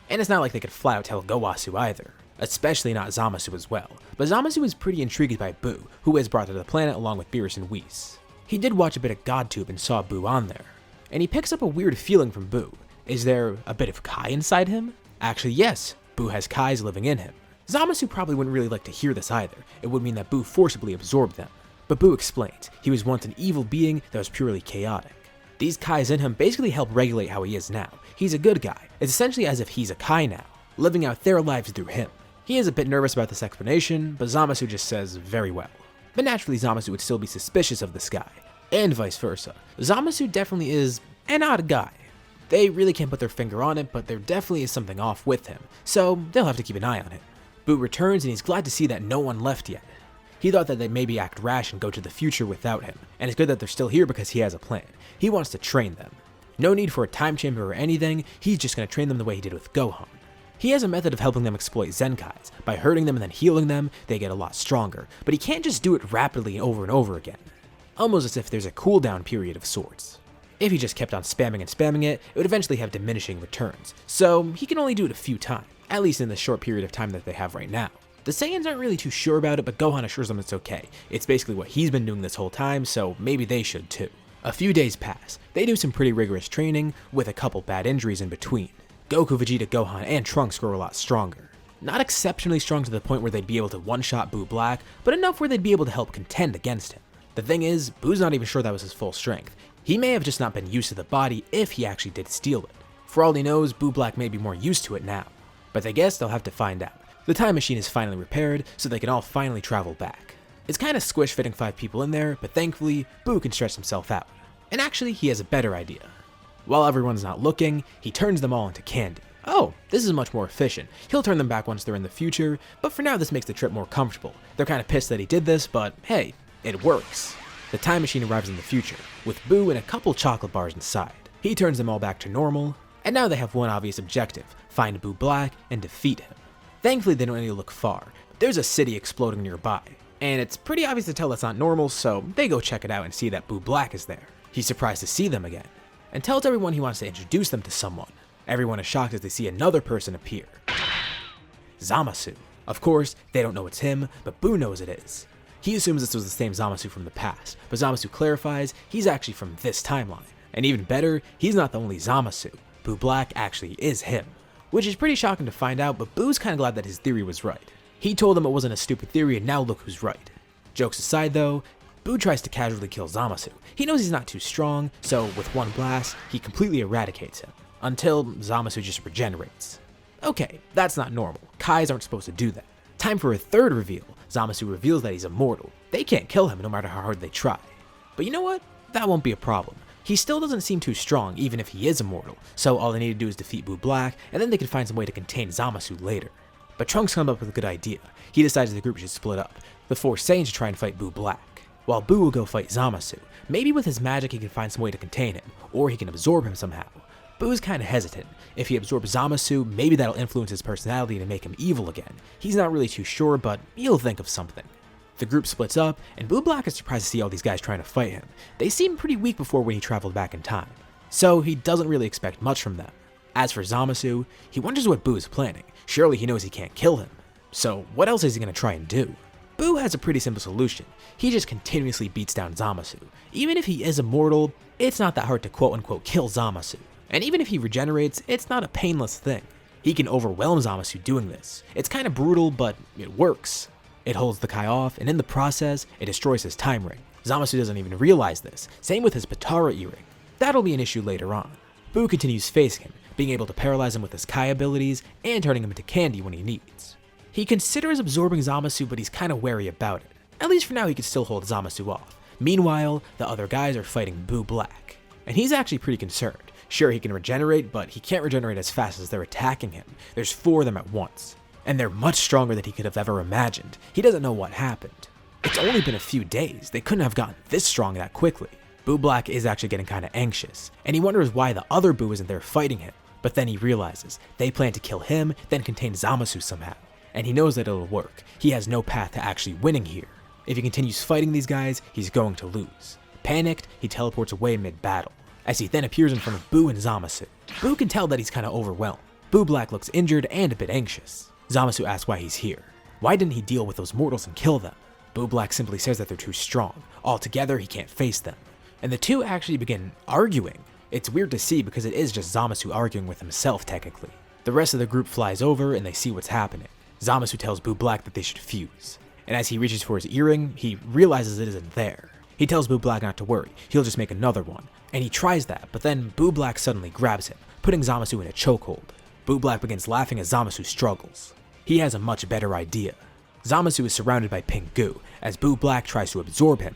Speaker 1: And it's not like they could flat out tell Gowasu either. Especially not Zamasu as well. But Zamasu is pretty intrigued by Buu, who is brought to the planet along with Beerus and Whis. He did watch a bit of GodTube and saw Buu on there. And he picks up a weird feeling from Buu. Is there a bit of Kai inside him? Actually yes, Buu has Kais living in him. Zamasu probably wouldn't really like to hear this either. It would mean that Buu forcibly absorbed them. But Buu explains, he was once an evil being that was purely chaotic. These Kais in him basically help regulate how he is now. He's a good guy. It's essentially as if he's a Kai now, living out their lives through him. He is a bit nervous about this explanation, but Zamasu just says very well. But naturally Zamasu would still be suspicious of this guy, and vice versa. Zamasu definitely is an odd guy. They really can't put their finger on it, but there definitely is something off with him, so they'll have to keep an eye on him. Buu returns and he's glad to see that no one left yet. He thought that they'd maybe act rash and go to the future without him, and it's good that they're still here because he has a plan. He wants to train them. No need for a time chamber or anything, he's just going to train them the way he did with Gohan. He has a method of helping them exploit Zenkais. By hurting them and then healing them, they get a lot stronger, but he can't just do it rapidly over and over again. Almost as if there's a cooldown period of sorts. If he just kept on spamming and spamming it, it would eventually have diminishing returns, so he can only do it a few times, at least in the short period of time that they have right now. The Saiyans aren't really too sure about it, but Gohan assures them it's okay. It's basically what he's been doing this whole time, so maybe they should too. A few days pass. They do some pretty rigorous training, with a couple bad injuries in between. Goku, Vegeta, Gohan, and Trunks grow a lot stronger. Not exceptionally strong to the point where they'd be able to one-shot Buu Black, but enough where they'd be able to help contend against him. The thing is, Buu's not even sure that was his full strength. He may have just not been used to the body if he actually did steal it. For all he knows, Buu Black may be more used to it now. But I guess they'll have to find out. The time machine is finally repaired, so they can all finally travel back. It's kinda squish fitting 5 people in there, but thankfully, Buu can stretch himself out. And actually, he has a better idea. While everyone's not looking, he turns them all into candy. Oh, this is much more efficient. He'll turn them back once they're in the future, but for now this makes the trip more comfortable. They're kinda pissed that he did this, but hey, it works. The time machine arrives in the future, with Buu and a couple chocolate bars inside. He turns them all back to normal, and now they have one obvious objective, find Buu Black and defeat him. Thankfully they don't need to look far. There's a city exploding nearby, and it's pretty obvious to tell that's not normal, so they go check it out and see that Buu Black is there. He's surprised to see them again, and tells everyone he wants to introduce them to someone. Everyone is shocked as they see another person appear. Zamasu. Of course, they don't know it's him, but Buu knows it is. He assumes this was the same Zamasu from the past, but Zamasu clarifies he's actually from this timeline. And even better, he's not the only Zamasu. Buu Black actually is him. Which is pretty shocking to find out, but Buu's kinda glad that his theory was right. He told them it wasn't a stupid theory, and now look who's right. Jokes aside though, Buu tries to casually kill Zamasu. He knows he's not too strong, so with one blast, he completely eradicates him. Until Zamasu just regenerates. Okay, that's not normal. Kais aren't supposed to do that. Time for a third reveal. Zamasu reveals that he's immortal. They can't kill him no matter how hard they try. But you know what? That won't be a problem. He still doesn't seem too strong even if he is immortal, so all they need to do is defeat Buu Black, and then they can find some way to contain Zamasu later. But Trunks comes up with a good idea. He decides the group should split up. The 4 Saiyans should try and fight Buu Black, while Buu will go fight Zamasu. Maybe with his magic he can find some way to contain him, or he can absorb him somehow. Buu's kinda hesitant. If he absorbs Zamasu, maybe that'll influence his personality to make him evil again. He's not really too sure, but he'll think of something. The group splits up, and Buu Black is surprised to see all these guys trying to fight him. They seemed pretty weak before when he traveled back in time, so he doesn't really expect much from them. As for Zamasu, he wonders what Buu is planning. Surely he knows he can't kill him. So what else is he going to try and do? Buu has a pretty simple solution. He just continuously beats down Zamasu. Even if he is immortal, it's not that hard to quote-unquote kill Zamasu. And even if he regenerates, it's not a painless thing. He can overwhelm Zamasu doing this. It's kind of brutal, but it works. It holds the Kai off, and in the process, it destroys his time ring. Zamasu doesn't even realize this, same with his Patara earring. That'll be an issue later on. Buu continues facing him, being able to paralyze him with his Kai abilities, and turning him into candy when he needs. He considers absorbing Zamasu, but he's kinda wary about it. At least for now he can still hold Zamasu off. Meanwhile, the other guys are fighting Buu Black, and he's actually pretty concerned. Sure, he can regenerate, but he can't regenerate as fast as they're attacking him. There's 4 of them at once, and they're much stronger than he could have ever imagined. He doesn't know what happened. It's only been a few days. They couldn't have gotten this strong that quickly. Buu Black is actually getting kinda anxious, and he wonders why the other Buu isn't there fighting him. But then he realizes they plan to kill him, then contain Zamasu somehow. And he knows that it'll work. He has no path to actually winning here. If he continues fighting these guys, he's going to lose. Panicked, he teleports away mid-battle, as he then appears in front of Buu and Zamasu. Buu can tell that he's kinda overwhelmed. Buu Black looks injured and a bit anxious. Zamasu asks why he's here. Why didn't he deal with those mortals and kill them? Buu Black simply says that they're too strong. Altogether, he can't face them. And the two actually begin arguing. It's weird to see because it is just Zamasu arguing with himself technically. The rest of the group flies over and they see what's happening. Zamasu tells Buu Black that they should fuse. And as he reaches for his earring, he realizes it isn't there. He tells Buu Black not to worry, he'll just make another one. And he tries that, but then Buu Black suddenly grabs him, putting Zamasu in a chokehold. Buu Black begins laughing as Zamasu struggles. He has a much better idea. Zamasu is surrounded by pink goo, as Buu Black tries to absorb him.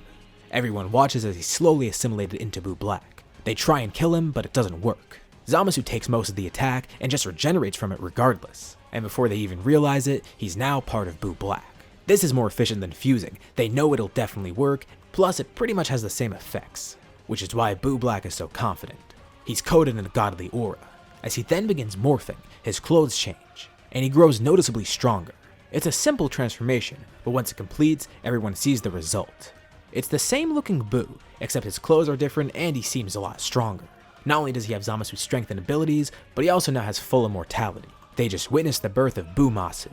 Speaker 1: Everyone watches as he's slowly assimilated into Buu Black. They try and kill him, but it doesn't work. Zamasu takes most of the attack and just regenerates from it regardless. And before they even realize it, he's now part of Buu Black. This is more efficient than fusing. They know it'll definitely work, plus it pretty much has the same effects, which is why Buu Black is so confident. He's coated in a godly aura. As he then begins morphing, his clothes change, and he grows noticeably stronger. It's a simple transformation, but once it completes, everyone sees the result. It's the same looking Buu, except his clothes are different and he seems a lot stronger. Not only does he have Zamasu's strength and abilities, but he also now has full immortality. They just witnessed the birth of Bumasu.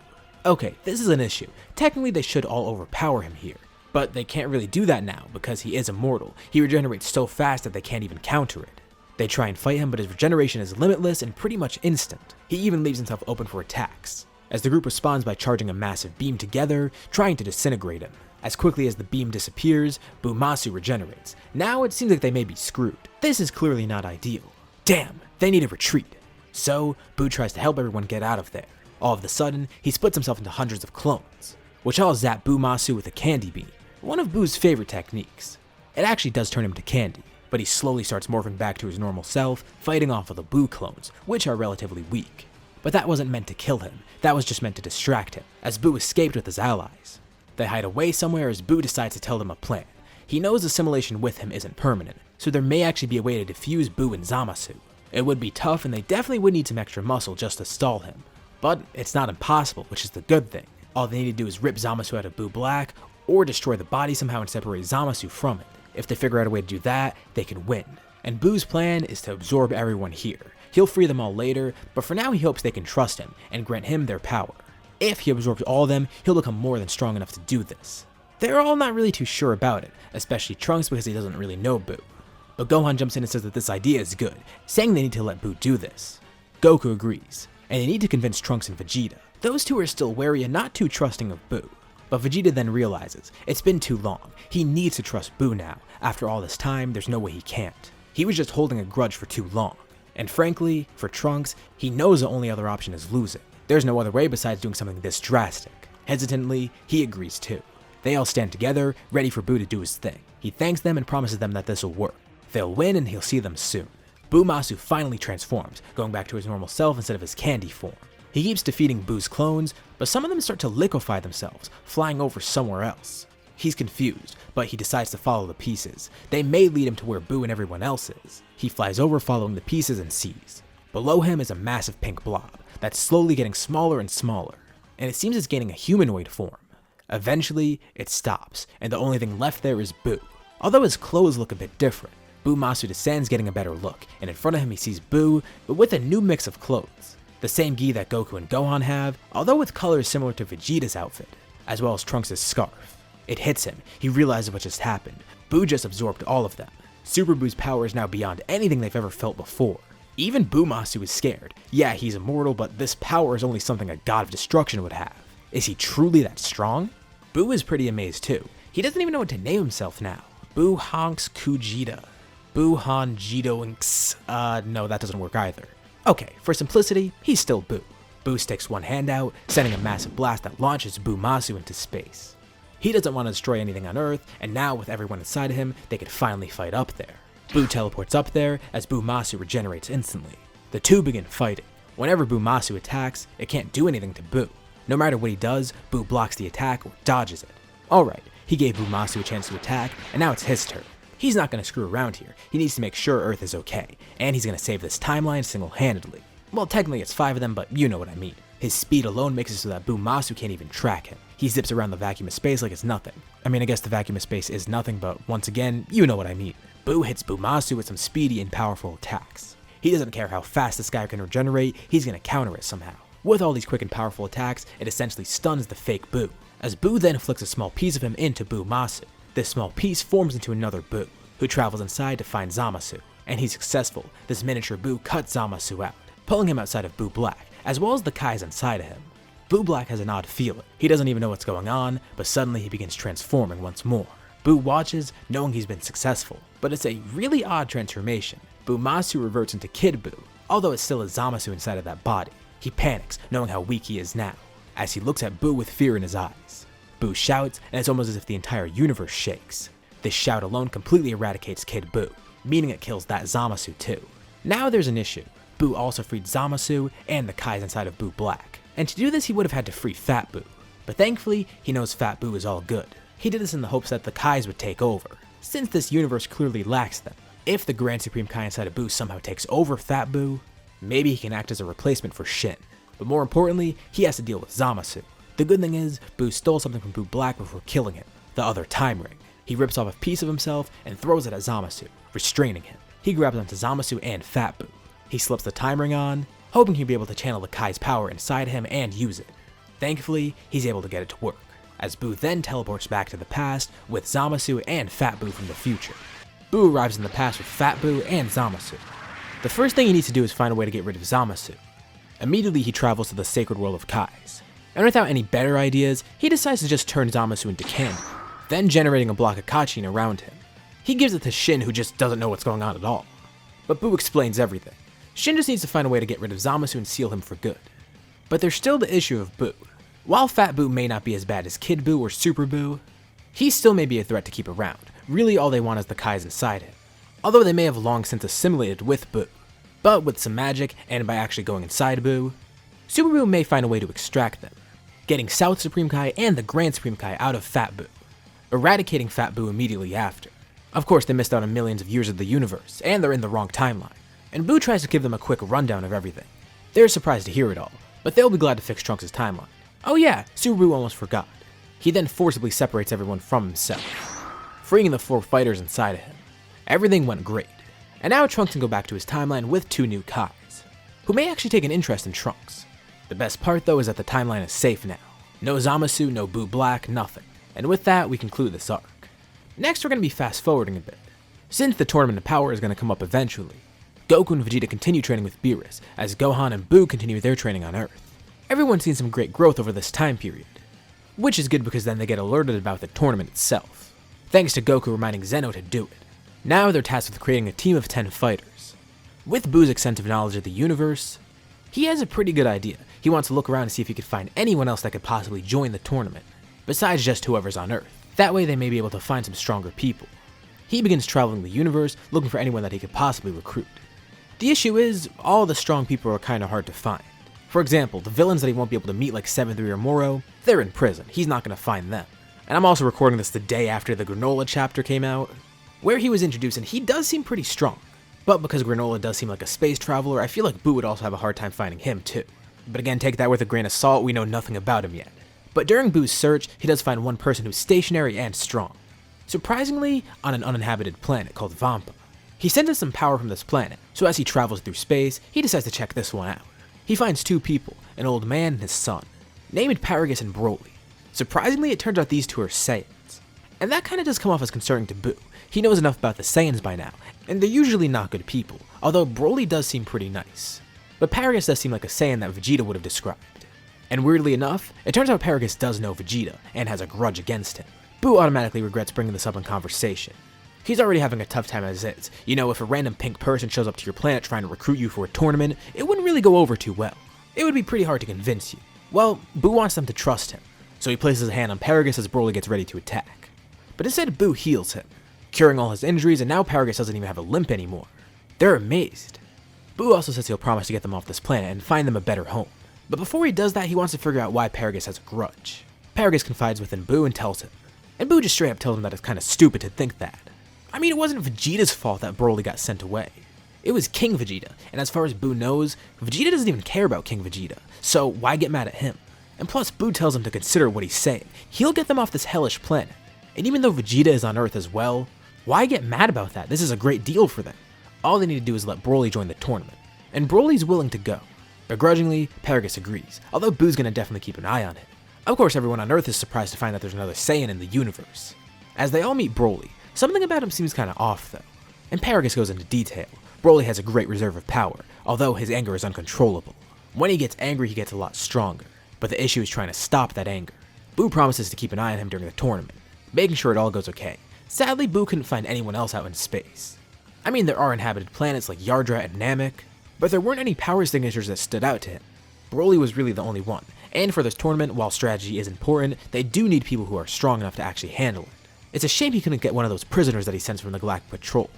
Speaker 1: Okay, this is an issue. Technically they should all overpower him here, but they can't really do that now because he is immortal. He regenerates so fast that they can't even counter it. They try and fight him, but his regeneration is limitless and pretty much instant. He even leaves himself open for attacks, as the group responds by charging a massive beam together, trying to disintegrate him. As quickly as the beam disappears, Bumasu regenerates. Now it seems like they may be screwed. This is clearly not ideal. Damn, they need to retreat. So, Buu tries to help everyone get out of there. All of a sudden, he splits himself into hundreds of clones, which all zap Bumasu with a candy beam, one of Buu's favorite techniques. It actually does turn him to candy, but he slowly starts morphing back to his normal self, fighting off of the Buu clones, which are relatively weak. But that wasn't meant to kill him, that was just meant to distract him, as Buu escaped with his allies. They hide away somewhere as Buu decides to tell them a plan. He knows assimilation with him isn't permanent, so there may actually be a way to defuse Buu and Zamasu. It would be tough and they definitely would need some extra muscle just to stall him. But it's not impossible, which is the good thing. All they need to do is rip Zamasu out of Buu Black, or destroy the body somehow and separate Zamasu from it. If they figure out a way to do that, they can win. And Buu's plan is to absorb everyone here. He'll free them all later, but for now he hopes they can trust him and grant him their power. If he absorbs all of them, he'll become more than strong enough to do this. They're all not really too sure about it, especially Trunks because he doesn't really know Buu. But Gohan jumps in and says that this idea is good, saying they need to let Buu do this. Goku agrees, and they need to convince Trunks and Vegeta. Those two are still wary and not too trusting of Buu. But Vegeta then realizes, it's been too long, he needs to trust Buu now. After all this time, there's no way he can't. He was just holding a grudge for too long. And frankly, for Trunks, he knows the only other option is losing. There's no other way besides doing something this drastic. Hesitantly, he agrees too. They all stand together, ready for Buu to do his thing. He thanks them and promises them that this will work. They'll win and he'll see them soon. Bumasu finally transforms, going back to his normal self instead of his candy form. He keeps defeating Buu's clones, but some of them start to liquefy themselves, flying over somewhere else. He's confused, but he decides to follow the pieces. They may lead him to where Buu and everyone else is. He flies over following the pieces and sees. Below him is a massive pink blob that's slowly getting smaller and smaller, and it seems it's gaining a humanoid form. Eventually, it stops, and the only thing left there is Buu. Although his clothes look a bit different, Bumasu descends, getting a better look, and in front of him he sees Buu, but with a new mix of clothes. The same gi that Goku and Gohan have, although with colors similar to Vegeta's outfit, as well as Trunks' scarf. It hits him. He realizes what just happened. Buu just absorbed all of them. Super Buu's power is now beyond anything they've ever felt before. Even Bumasu is scared. Yeah, he's immortal, but this power is only something a god of destruction would have. Is he truly that strong? Buu is pretty amazed too. He doesn't even know what to name himself now. Buu Honks Kujita. Buu Han Jidoinks. No, that doesn't work either. Okay, for simplicity, he's still Buu. Buu sticks one hand out, sending a massive blast that launches Bumasu into space. He doesn't want to destroy anything on Earth, and now with everyone inside of him, they could finally fight up there. Buu teleports up there as Bumasu regenerates instantly. The two begin fighting. Whenever Bumasu attacks, it can't do anything to Buu. No matter what he does, Buu blocks the attack or dodges it. Alright, he gave Bumasu a chance to attack, and now it's his turn. He's not going to screw around here. He needs to make sure Earth is okay, and he's going to save this timeline single-handedly. Well, technically it's 5 of them, but you know what I mean. His speed alone makes it so that Bumasu can't even track him. He zips around the vacuum of space like it's nothing. I mean, I guess the vacuum of space is nothing, but once again, you know what I mean. Buu hits Bumasu with some speedy and powerful attacks. He doesn't care how fast this guy can regenerate, he's going to counter it somehow. With all these quick and powerful attacks, it essentially stuns the fake Buu, as Buu then flicks a small piece of him into Bumasu. This small piece forms into another Buu, who travels inside to find Zamasu, and he's successful. This miniature Buu cuts Zamasu out, pulling him outside of Buu Black, as well as the Kais inside of him. Buu Black has an odd feeling. He doesn't even know what's going on, but suddenly he begins transforming once more. Buu watches, knowing he's been successful, but it's a really odd transformation. Bumasu reverts into Kid Buu, although it's still a Zamasu inside of that body. He panics, knowing how weak he is now, as he looks at Buu with fear in his eyes. Buu shouts, and it's almost as if the entire universe shakes. This shout alone completely eradicates Kid Buu, meaning it kills that Zamasu too. Now there's an issue. Buu also freed Zamasu and the Kais inside of Buu Black, and to do this he would have had to free Fat Buu. But thankfully, he knows Fat Buu is all good. He did this in the hopes that the Kais would take over, since this universe clearly lacks them. If the Grand Supreme Kai inside of Buu somehow takes over Fat Buu, maybe he can act as a replacement for Shin. But more importantly, he has to deal with Zamasu. The good thing is, Buu stole something from Buu Black before killing him, the other time ring. He rips off a piece of himself and throws it at Zamasu, restraining him. He grabs onto Zamasu and Fat Buu. He slips the time ring on, hoping he'll be able to channel the Kai's power inside him and use it. Thankfully, he's able to get it to work, as Buu then teleports back to the past with Zamasu and Fat Buu from the future. Buu arrives in the past with Fat Buu and Zamasu. The first thing he needs to do is find a way to get rid of Zamasu. Immediately he travels to the sacred world of Kais, and without any better ideas, he decides to just turn Zamasu into candy, then generating a block of Kachin around him. He gives it to Shin, who just doesn't know what's going on at all. But Buu explains everything. Shin just needs to find a way to get rid of Zamasu and seal him for good. But there's still the issue of Buu. While Fat Buu may not be as bad as Kid Buu or Super Buu, he still may be a threat to keep around. Really all they want is the Kais inside him, although they may have long since assimilated with Buu. But with some magic, and by actually going inside Buu, Super Buu may find a way to extract them, getting South Supreme Kai and the Grand Supreme Kai out of Fat Buu, eradicating Fat Buu immediately after. Of course, they missed out on millions of years of the universe, and they're in the wrong timeline, and Buu tries to give them a quick rundown of everything. They're surprised to hear it all, but they'll be glad to fix Trunks' timeline. Oh yeah, Super Buu almost forgot. He then forcibly separates everyone from himself, freeing the 4 fighters inside of him. Everything went great, and now Trunks can go back to his timeline with 2 new Kais, who may actually take an interest in Trunks. The best part though is that the timeline is safe now. No Zamasu, no Buu Black, nothing. And with that, we conclude this arc. Next, we're going to be fast forwarding a bit. Since the Tournament of Power is going to come up eventually, Goku and Vegeta continue training with Beerus, as Gohan and Buu continue their training on Earth. Everyone's seen some great growth over this time period, which is good because then they get alerted about the tournament itself, thanks to Goku reminding Zeno to do it. Now they're tasked with creating a team of 10 fighters. With Buu's extensive knowledge of the universe, he has a pretty good idea. He wants to look around and see if he could find anyone else that could possibly join the tournament, besides just whoever's on Earth. That way they may be able to find some stronger people. He begins traveling the universe, looking for anyone that he could possibly recruit. The issue is, all the strong people are kinda hard to find. For example, the villains that he won't be able to meet like 7-3 or Moro, they're in prison, he's not gonna find them. and I'm also recording this the day after the Granola chapter came out, where he was introduced, and he does seem pretty strong. But because Granola does seem like a space traveler, I feel like Buu would also have a hard time finding him too. But again, take that with a grain of salt, we know nothing about him yet. But during Buu's search, he does find one person who's stationary and strong. Surprisingly, on an uninhabited planet called Vampa. He senses some power from this planet, so as he travels through space, he decides to check this one out. He finds two people, an old man and his son, named Paragus and Broly. Surprisingly, it turns out these two are Saiyans. And that kinda does come off as concerning to Buu. He knows enough about the Saiyans by now, and they're usually not good people, although Broly does seem pretty nice. But Paragus does seem like a Saiyan that Vegeta would have described. And weirdly enough, it turns out Paragus does know Vegeta, and has a grudge against him. Buu automatically regrets bringing this up in conversation. He's already having a tough time as is. You know, if a random pink person shows up to your planet trying to recruit you for a tournament, it wouldn't really go over too well. It would be pretty hard to convince you. Well, Buu wants them to trust him, so he places a hand on Paragus as Broly gets ready to attack. But instead, Buu heals him, curing all his injuries, and now Paragus doesn't even have a limp anymore. They're amazed. Buu also says he'll promise to get them off this planet and find them a better home. But before he does that, he wants to figure out why Paragus has a grudge. Paragus confides within Buu and tells him. And Buu just straight up tells him that it's kinda stupid to think that. I mean, it wasn't Vegeta's fault that Broly got sent away. It was King Vegeta, and as far as Buu knows, Vegeta doesn't even care about King Vegeta, so why get mad at him? And plus, Buu tells him to consider what he's saying. He'll get them off this hellish planet. And even though Vegeta is on Earth as well, why get mad about that? This is a great deal for them. All they need to do is let Broly join the tournament. And Broly's willing to go. Begrudgingly, Paragus agrees, although Buu's gonna definitely keep an eye on him. Of course, everyone on Earth is surprised to find that there's another Saiyan in the universe. As they all meet Broly, something about him seems kinda off though. And Paragus goes into detail. Broly has a great reserve of power, although his anger is uncontrollable. When he gets angry, he gets a lot stronger, but the issue is trying to stop that anger. Buu promises to keep an eye on him during the tournament, making sure it all goes okay. Sadly, Buu couldn't find anyone else out in space. I mean, there are inhabited planets like Yardrat and Namek, but there weren't any power signatures that stood out to him. Broly was really the only one, and for this tournament, while strategy is important, they do need people who are strong enough to actually handle it. It's a shame he couldn't get one of those prisoners that he sends from the Galactic Patrol.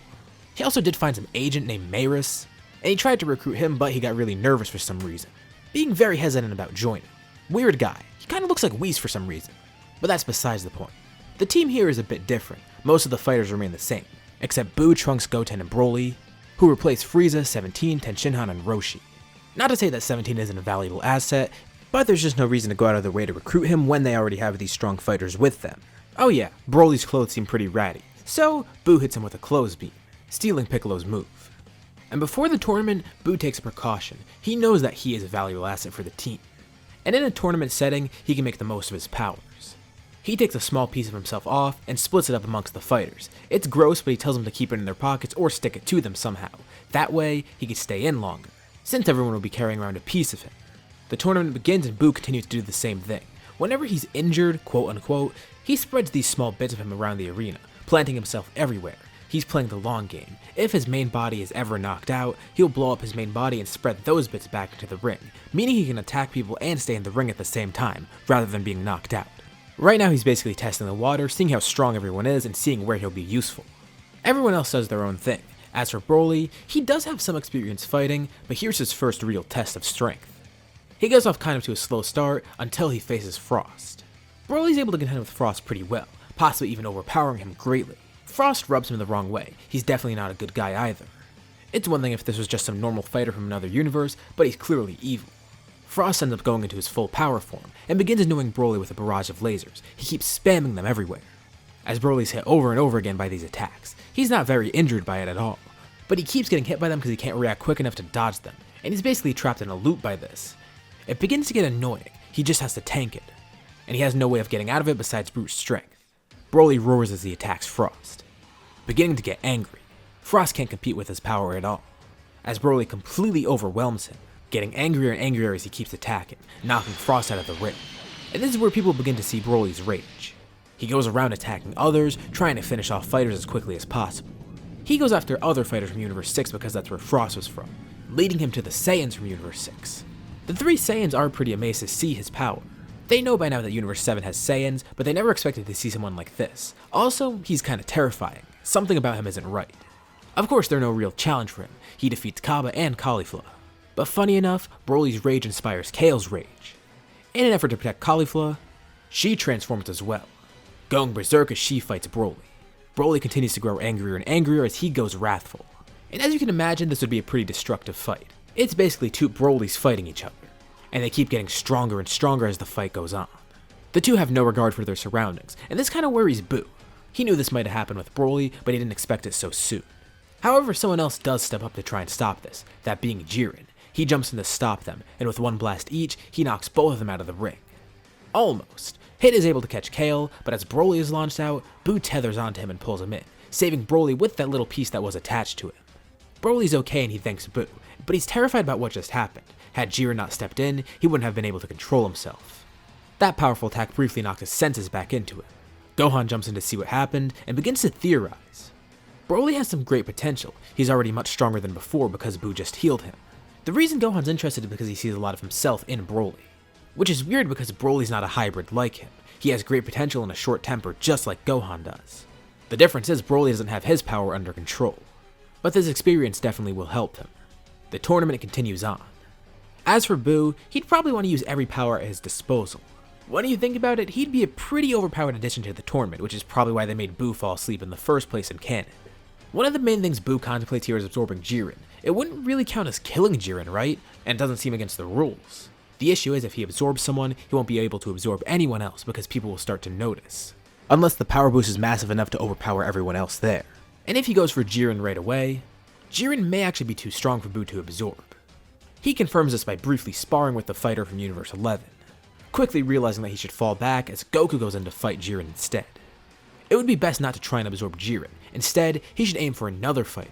Speaker 1: He also did find some agent named Beerus, and he tried to recruit him, but he got really nervous for some reason, being very hesitant about joining. Weird guy, he kinda looks like Whis for some reason, but that's besides the point. The team here is a bit different. Most of the fighters remain the same, except Buu, Trunks, Goten, and Broly, who replace Frieza, 17, Tenshinhan, and Roshi. Not to say that 17 isn't a valuable asset, but there's just no reason to go out of their way to recruit him when they already have these strong fighters with them. Oh yeah, Broly's clothes seem pretty ratty, so Buu hits him with a clothes beam, stealing Piccolo's move. And before the tournament, Buu takes a precaution. He knows that he is a valuable asset for the team. And in a tournament setting, he can make the most of his powers. He takes a small piece of himself off and splits it up amongst the fighters. It's gross, but he tells them to keep it in their pockets or stick it to them somehow. That way, he can stay in longer, since everyone will be carrying around a piece of him. The tournament begins and Buu continues to do the same thing. Whenever he's injured, quote unquote, he spreads these small bits of him around the arena, planting himself everywhere. He's playing the long game. If his main body is ever knocked out, he'll blow up his main body and spread those bits back into the ring, meaning he can attack people and stay in the ring at the same time, rather than being knocked out. Right now he's basically testing the water, seeing how strong everyone is, and seeing where he'll be useful. Everyone else does their own thing. As for Broly, he does have some experience fighting, but here's his first real test of strength. He goes off kind of to a slow start until he faces Frost. Broly's able to contend with Frost pretty well, possibly even overpowering him greatly. Frost rubs him the wrong way. He's definitely not a good guy either. It's one thing if this was just some normal fighter from another universe, but he's clearly evil. Frost ends up going into his full power form, and begins annoying Broly with a barrage of lasers. He keeps spamming them everywhere. As Broly's hit over and over again by these attacks, he's not very injured by it at all. But he keeps getting hit by them because he can't react quick enough to dodge them, and he's basically trapped in a loop by this. It begins to get annoying, he just has to tank it. And he has no way of getting out of it besides brute strength. Broly roars as he attacks Frost. Beginning to get angry, Frost can't compete with his power at all, as Broly completely overwhelms him, getting angrier and angrier as he keeps attacking, knocking Frost out of the ring. And this is where people begin to see Broly's rage. He goes around attacking others, trying to finish off fighters as quickly as possible. He goes after other fighters from Universe 6 because that's where Frost was from, leading him to the Saiyans from Universe 6. The three Saiyans are pretty amazed to see his power. They know by now that Universe 7 has Saiyans, but they never expected to see someone like this. Also, he's kinda terrifying. Something about him isn't right. Of course, they're no real challenge for him. He defeats Kaba and Caulifla. But funny enough, Broly's rage inspires Kale's rage. In an effort to protect Caulifla, she transforms as well. going berserk as she fights Broly. Broly continues to grow angrier and angrier as he goes wrathful. And as you can imagine, this would be a pretty destructive fight. It's basically two Brolys fighting each other, and they keep getting stronger and stronger as the fight goes on. The two have no regard for their surroundings, and this kind of worries Buu. He knew this might have happened with Broly, but he didn't expect it so soon. However, someone else does step up to try and stop this, that being Jiren. He jumps in to stop them, and with one blast each, he knocks both of them out of the ring. Almost. Hit is able to catch Kale, but as Broly is launched out, Buu tethers onto him and pulls him in, saving Broly with that little piece that was attached to him. Broly's okay and he thanks Buu, but he's terrified about what just happened. Had Jiren not stepped in, he wouldn't have been able to control himself. That powerful attack briefly knocks his senses back into him. Gohan jumps in to see what happened and begins to theorize. Broly has some great potential. He's already much stronger than before because Buu just healed him. The reason Gohan's interested is because he sees a lot of himself in Broly. Which is weird because Broly's not a hybrid like him. He has great potential and a short temper just like Gohan does. The difference is Broly doesn't have his power under control. But this experience definitely will help him. The tournament continues on. As for Buu, he'd probably want to use every power at his disposal. When you think about it, he'd be a pretty overpowered addition to the tournament, which is probably why they made Buu fall asleep in the first place in canon. One of the main things Buu contemplates here is absorbing Jiren. It wouldn't really count as killing Jiren, right? And it doesn't seem against the rules. The issue is if he absorbs someone, he won't be able to absorb anyone else because people will start to notice. Unless the power boost is massive enough to overpower everyone else there. And if he goes for Jiren right away, Jiren may actually be too strong for Buu to absorb. He confirms this by briefly sparring with the fighter from Universe 11, quickly realizing that he should fall back as Goku goes in to fight Jiren instead. It would be best not to try and absorb Jiren. Instead, he should aim for another fighter.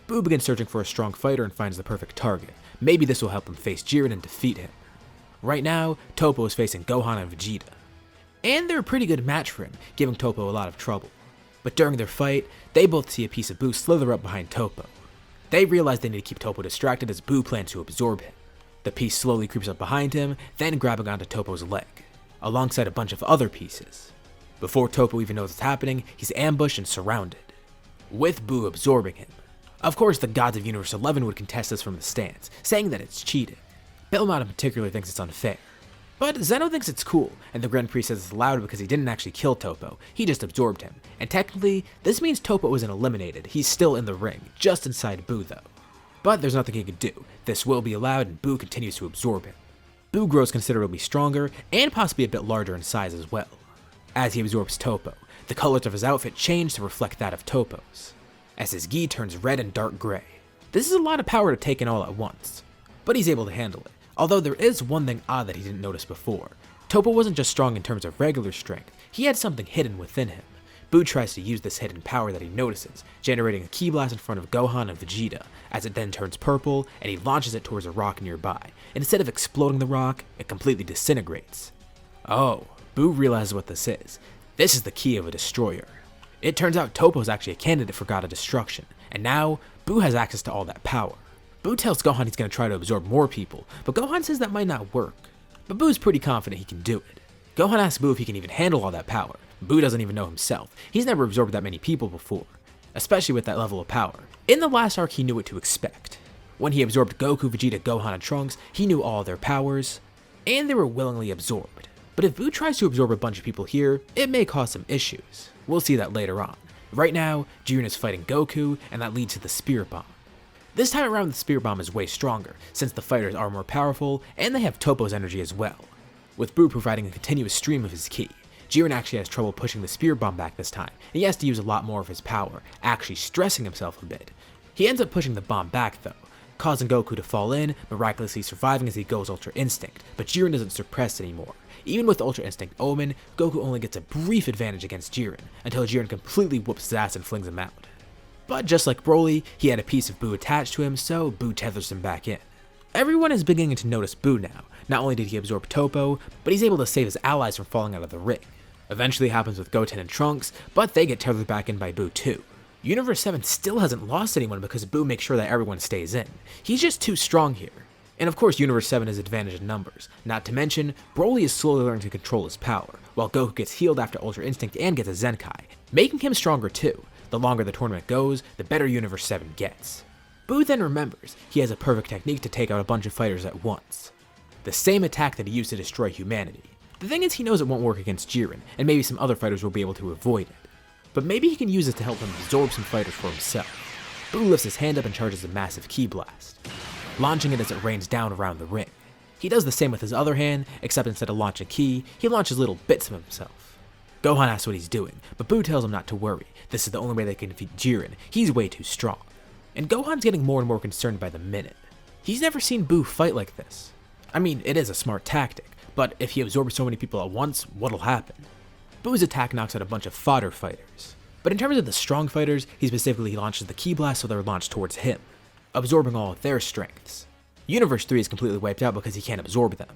Speaker 1: Buu begins searching for a strong fighter and finds the perfect target. Maybe this will help him face Jiren and defeat him. Right now, Toppo is facing Gohan and Vegeta. And they're a pretty good match for him, giving Toppo a lot of trouble. But during their fight, they both see a piece of Buu slither up behind Toppo. They realize they need to keep Toppo distracted as Buu plans to absorb him. The piece slowly creeps up behind him, then grabbing onto Toppo's leg, alongside a bunch of other pieces. Before Toppo even knows what's happening, he's ambushed and surrounded, with Buu absorbing him. Of course, the gods of Universe 11 would contest this from the stands, saying that it's cheating. Belmont in particular thinks it's unfair. But Zeno thinks it's cool, and the Grand Priest says it's allowed because he didn't actually kill Toppo, he just absorbed him. And technically, this means Toppo isn't eliminated, he's still in the ring, just inside Buu though. But there's nothing he could do, this will be allowed and Buu continues to absorb him. Buu grows considerably stronger, and possibly a bit larger in size as well. As he absorbs Toppo, the colors of his outfit change to reflect that of Toppo's, as his gi turns red and dark gray. This is a lot of power to take in all at once, but he's able to handle it. Although there is one thing odd that he didn't notice before. Toppo wasn't just strong in terms of regular strength, he had something hidden within him. Buu tries to use this hidden power that he notices, generating a ki blast in front of Gohan and Vegeta, as it then turns purple, and he launches it towards a rock nearby. Instead of exploding the rock, it completely disintegrates. Oh, Buu realizes what this is. This is the key of a destroyer. It turns out Toppo's actually a candidate for God of Destruction, and now, Buu has access to all that power. Buu tells Gohan he's going to try to absorb more people, but Gohan says that might not work. But Buu's pretty confident he can do it. Gohan asks Buu if he can even handle all that power. Buu doesn't even know himself. He's never absorbed that many people before, especially with that level of power. In the last arc, he knew what to expect. When he absorbed Goku, Vegeta, Gohan, and Trunks, he knew all their powers, and they were willingly absorbed. But if Buu tries to absorb a bunch of people here, it may cause some issues. We'll see that later on. Right now, Jiren is fighting Goku, and that leads to the Spirit Bomb. This time around, the Spirit Bomb is way stronger, since the fighters are more powerful, and they have Toppo's energy as well, with Buu providing a continuous stream of his ki. Jiren actually has trouble pushing the Spirit Bomb back this time, and he has to use a lot more of his power, actually stressing himself a bit. He ends up pushing the bomb back though, causing Goku to fall in, miraculously surviving as he goes Ultra Instinct, but Jiren doesn't suppress anymore. Even with Ultra Instinct Omen, Goku only gets a brief advantage against Jiren, until Jiren completely whoops his ass and flings him out. But just like Broly, he had a piece of Buu attached to him, so Buu tethers him back in. Everyone is beginning to notice Buu now. Not only did he absorb Toppo, but he's able to save his allies from falling out of the ring. Eventually it happens with Goten and Trunks, but they get tethered back in by Buu too. Universe 7 still hasn't lost anyone because Buu makes sure that everyone stays in. He's just too strong here. And of course Universe 7 has advantage in numbers. Not to mention, Broly is slowly learning to control his power, while Goku gets healed after Ultra Instinct and gets a Zenkai, making him stronger too. The longer the tournament goes, the better Universe 7 gets. Buu then remembers he has a perfect technique to take out a bunch of fighters at once. The same attack that he used to destroy humanity. The thing is, he knows it won't work against Jiren, and maybe some other fighters will be able to avoid it. But maybe he can use it to help him absorb some fighters for himself. Buu lifts his hand up and charges a massive ki blast, launching it as it rains down around the ring. He does the same with his other hand, except instead of launching ki, he launches little bits of himself. Gohan asks what he's doing, but Buu tells him not to worry. This is the only way they can defeat Jiren. He's way too strong. And Gohan's getting more and more concerned by the minute. He's never seen Buu fight like this. I mean, it is a smart tactic, but if he absorbs so many people at once, what'll happen? Buu's attack knocks out a bunch of fodder fighters. But in terms of the strong fighters, he specifically launches the ki blast so they're launched towards him, absorbing all of their strengths. Universe 3 is completely wiped out because he can't absorb them.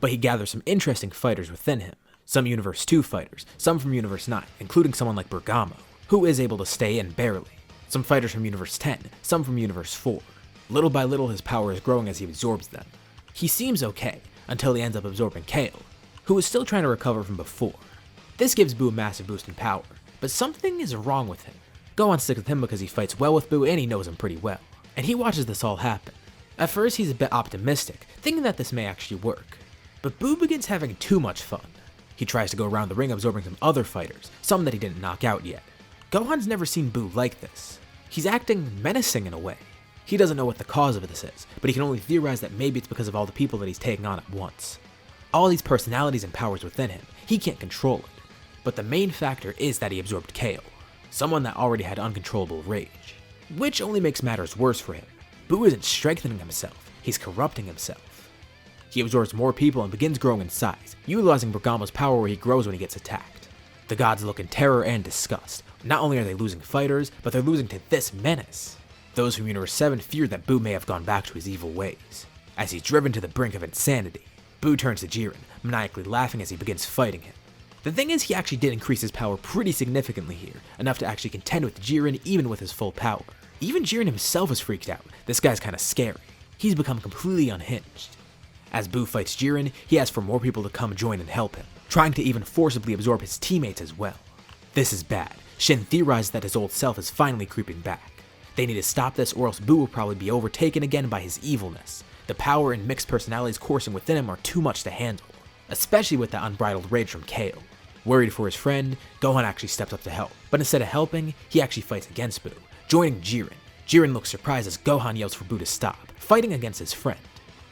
Speaker 1: But he gathers some interesting fighters within him. Some Universe 2 fighters, some from Universe 9, including someone like Bergamo, who is able to stay in barely. Some fighters from Universe 10, some from Universe 4. Little by little his power is growing as he absorbs them. He seems okay, until he ends up absorbing Kale, who is still trying to recover from before. This gives Buu a massive boost in power, but something is wrong with him. Gohan sticks with him because he fights well with Buu and he knows him pretty well, and he watches this all happen. At first he's a bit optimistic, thinking that this may actually work, but Buu begins having too much fun. He tries to go around the ring absorbing some other fighters, some that he didn't knock out yet. Gohan's never seen Buu like this. He's acting menacing in a way. He doesn't know what the cause of this is, but he can only theorize that maybe it's because of all the people that he's taking on at once. All these personalities and powers within him, he can't control it. But the main factor is that he absorbed Kale, someone that already had uncontrollable rage, which only makes matters worse for him. Buu isn't strengthening himself, he's corrupting himself. He absorbs more people and begins growing in size, utilizing Bergamo's power where he grows when he gets attacked. The gods look in terror and disgust. Not only are they losing fighters, but they're losing to this menace. Those from Universe 7 fear that Buu may have gone back to his evil ways. As he's driven to the brink of insanity, Buu turns to Jiren, maniacally laughing as he begins fighting him. The thing is, he actually did increase his power pretty significantly here, enough to actually contend with Jiren even with his full power. Even Jiren himself is freaked out. This guy's kinda scary. He's become completely unhinged. As Buu fights Jiren, he asks for more people to come join and help him, trying to even forcibly absorb his teammates as well. This is bad. Shin theorizes that his old self is finally creeping back. They need to stop this or else Buu will probably be overtaken again by his evilness. The power and mixed personalities coursing within him are too much to handle, especially with that unbridled rage from Kale. Worried for his friend, Gohan actually steps up to help, but instead of helping, he actually fights against Buu, joining Jiren. Jiren looks surprised as Gohan yells for Buu to stop, fighting against his friend.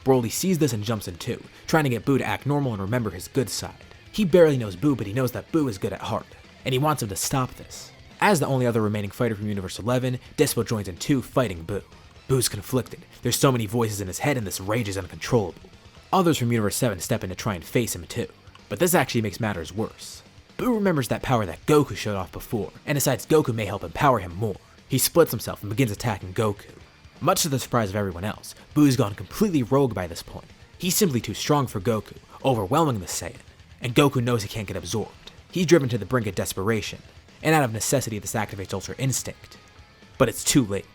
Speaker 1: Broly sees this and jumps in too, trying to get Buu to act normal and remember his good side. He barely knows Buu, but he knows that Buu is good at heart, and he wants him to stop this. As the only other remaining fighter from Universe 11, Dyspo joins in too, fighting Buu. Buu's conflicted. There's so many voices in his head and this rage is uncontrollable. Others from Universe 7 step in to try and face him too, but this actually makes matters worse. Buu remembers that power that Goku showed off before, and decides Goku may help empower him more. He splits himself and begins attacking Goku. Much to the surprise of everyone else, Buu's gone completely rogue by this point. He's simply too strong for Goku, overwhelming the Saiyan, and Goku knows he can't get absorbed. He's driven to the brink of desperation, and out of necessity this activates Ultra Instinct. But it's too late.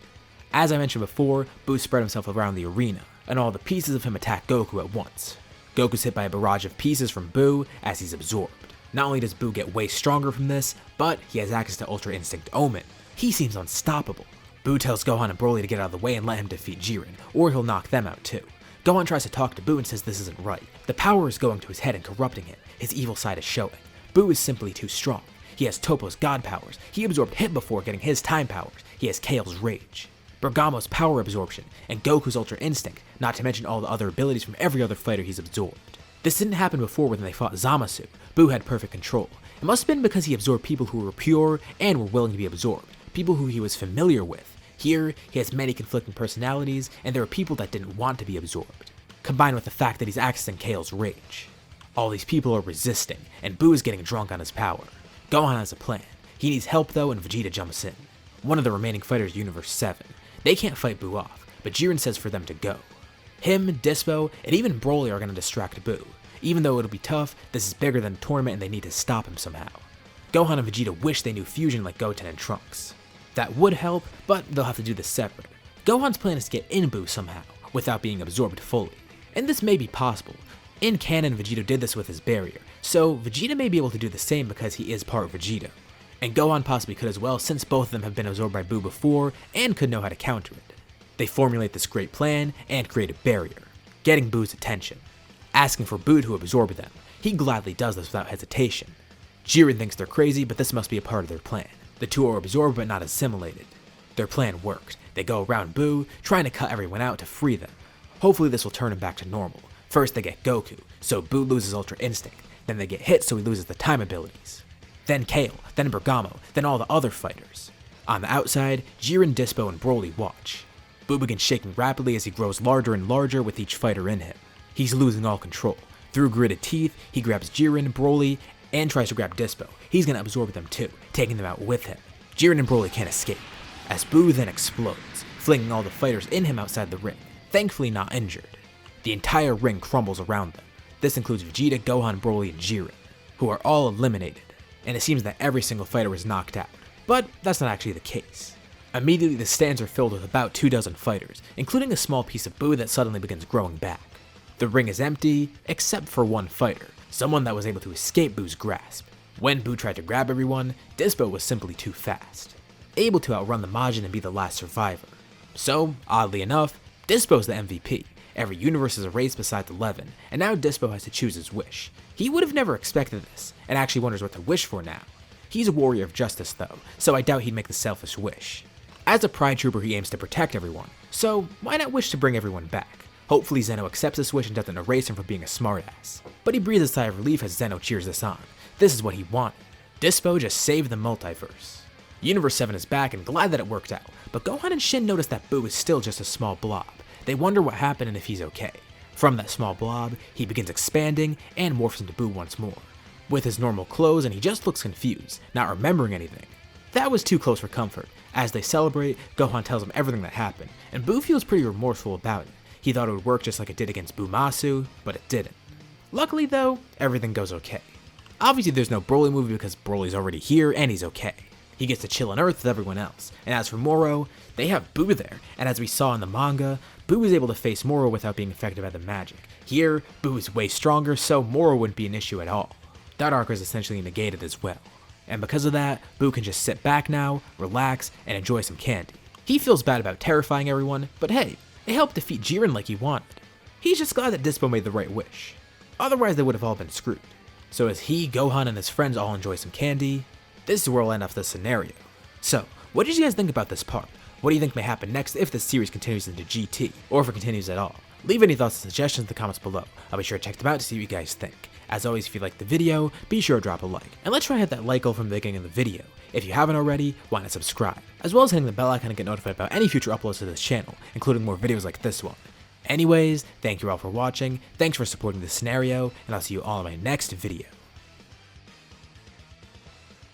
Speaker 1: As I mentioned before, Buu spread himself around the arena, and all the pieces of him attack Goku at once. Goku's hit by a barrage of pieces from Buu as he's absorbed. Not only does Buu get way stronger from this, but he has access to Ultra Instinct Omen. He seems unstoppable. Buu tells Gohan and Broly to get out of the way and let him defeat Jiren, or he'll knock them out too. Gohan tries to talk to Buu and says this isn't right. The power is going to his head and corrupting him. His evil side is showing. Buu is simply too strong. He has Toppo's god powers. He absorbed him before getting his time powers. He has Kale's rage, Bergamo's power absorption, and Goku's Ultra Instinct, not to mention all the other abilities from every other fighter he's absorbed. This didn't happen before when they fought Zamasu. Buu had perfect control. It must have been because he absorbed people who were pure and were willing to be absorbed, people who he was familiar with. Here, he has many conflicting personalities, and there are people that didn't want to be absorbed, combined with the fact that he's accessing Kale's rage. All these people are resisting, and Buu is getting drunk on his power. Gohan has a plan. He needs help though, and Vegeta jumps in. One of the remaining fighters Universe 7. They can't fight Buu off, but Jiren says for them to go. Him, Dyspo, and even Broly are going to distract Buu. Even though it'll be tough, this is bigger than a tournament and they need to stop him somehow. Gohan and Vegeta wish they knew fusion like Goten and Trunks. That would help, but they'll have to do this separate. Gohan's plan is to get in Buu somehow, without being absorbed fully. And this may be possible. In canon, Vegeta did this with his barrier, so Vegeta may be able to do the same because he is part Vegeta. And Gohan possibly could as well, since both of them have been absorbed by Buu before and could know how to counter it. They formulate this great plan and create a barrier, getting Buu's attention, asking for Buu to absorb them. He gladly does this without hesitation. Jiren thinks they're crazy, but this must be a part of their plan. The two are absorbed but not assimilated. Their plan worked. They go around Buu, trying to cut everyone out to free them. Hopefully this will turn him back to normal. First they get Goku, so Buu loses Ultra Instinct. Then they get hit, so he loses the time abilities. Then Kale, then Bergamo, then all the other fighters. On the outside, Jiren, Dyspo, and Broly watch. Buu begins shaking rapidly as he grows larger and larger with each fighter in him. He's losing all control. Through gritted teeth, he grabs Jiren, Broly, and tries to grab Dyspo. He's gonna absorb them too, taking them out with him. Jiren and Broly can't escape, as Buu then explodes, flinging all the fighters in him outside the ring, thankfully not injured. The entire ring crumbles around them. This includes Vegeta, Gohan, Broly, and Jiren, who are all eliminated, and it seems that every single fighter was knocked out. But that's not actually the case. Immediately the stands are filled with about 24 fighters, including a small piece of Buu that suddenly begins growing back. The ring is empty, except for one fighter, someone that was able to escape Buu's grasp. When Buu tried to grab everyone, Dyspo was simply too fast, able to outrun the Majin and be the last survivor. So, oddly enough, Dyspo's the MVP. Every universe is a race besides 11, and now Dyspo has to choose his wish. He would have never expected this, and actually wonders what to wish for now. He's a warrior of justice though, so I doubt he'd make the selfish wish. As a Pride Trooper he aims to protect everyone, so why not wish to bring everyone back? Hopefully Zeno accepts this wish and doesn't erase him for being a smartass. But he breathes a sigh of relief as Zeno cheers this on. This is what he wanted. Dyspo just saved the multiverse. Universe 7 is back and glad that it worked out, but Gohan and Shin notice that Buu is still just a small blob. They wonder what happened and if he's okay. From that small blob, he begins expanding and morphs into Buu once more, with his normal clothes, and he just looks confused, not remembering anything. That was too close for comfort. As they celebrate, Gohan tells him everything that happened, and Buu feels pretty remorseful about it. He thought it would work just like it did against Bumasu, but it didn't. Luckily though, everything goes okay. Obviously there's no Broly movie because Broly's already here and he's okay. He gets to chill on Earth with everyone else. And as for Moro, they have Buu there, and as we saw in the manga, Buu is able to face Moro without being affected by the magic. Here, Buu is way stronger, so Moro wouldn't be an issue at all. That arc is essentially negated as well. And because of that, Buu can just sit back now, relax, and enjoy some candy. He feels bad about terrifying everyone, but hey, it helped defeat Jiren like he wanted. He's just glad that Dyspo made the right wish. Otherwise they would have all been screwed. So as he, Gohan, and his friends all enjoy some candy, this is where we'll end off this scenario. So, what did you guys think about this part? What do you think may happen next if this series continues into GT, or if it continues at all? Leave any thoughts and suggestions in the comments below. I'll be sure to check them out to see what you guys think. As always, if you liked the video, be sure to drop a like. And let's try to hit that like goal from the beginning of the video. If you haven't already, why not subscribe? As well as hitting the bell icon to get notified about any future uploads to this channel, including more videos like this one. Anyways, thank you all for watching, thanks for supporting this scenario, and I'll see you all in my next video.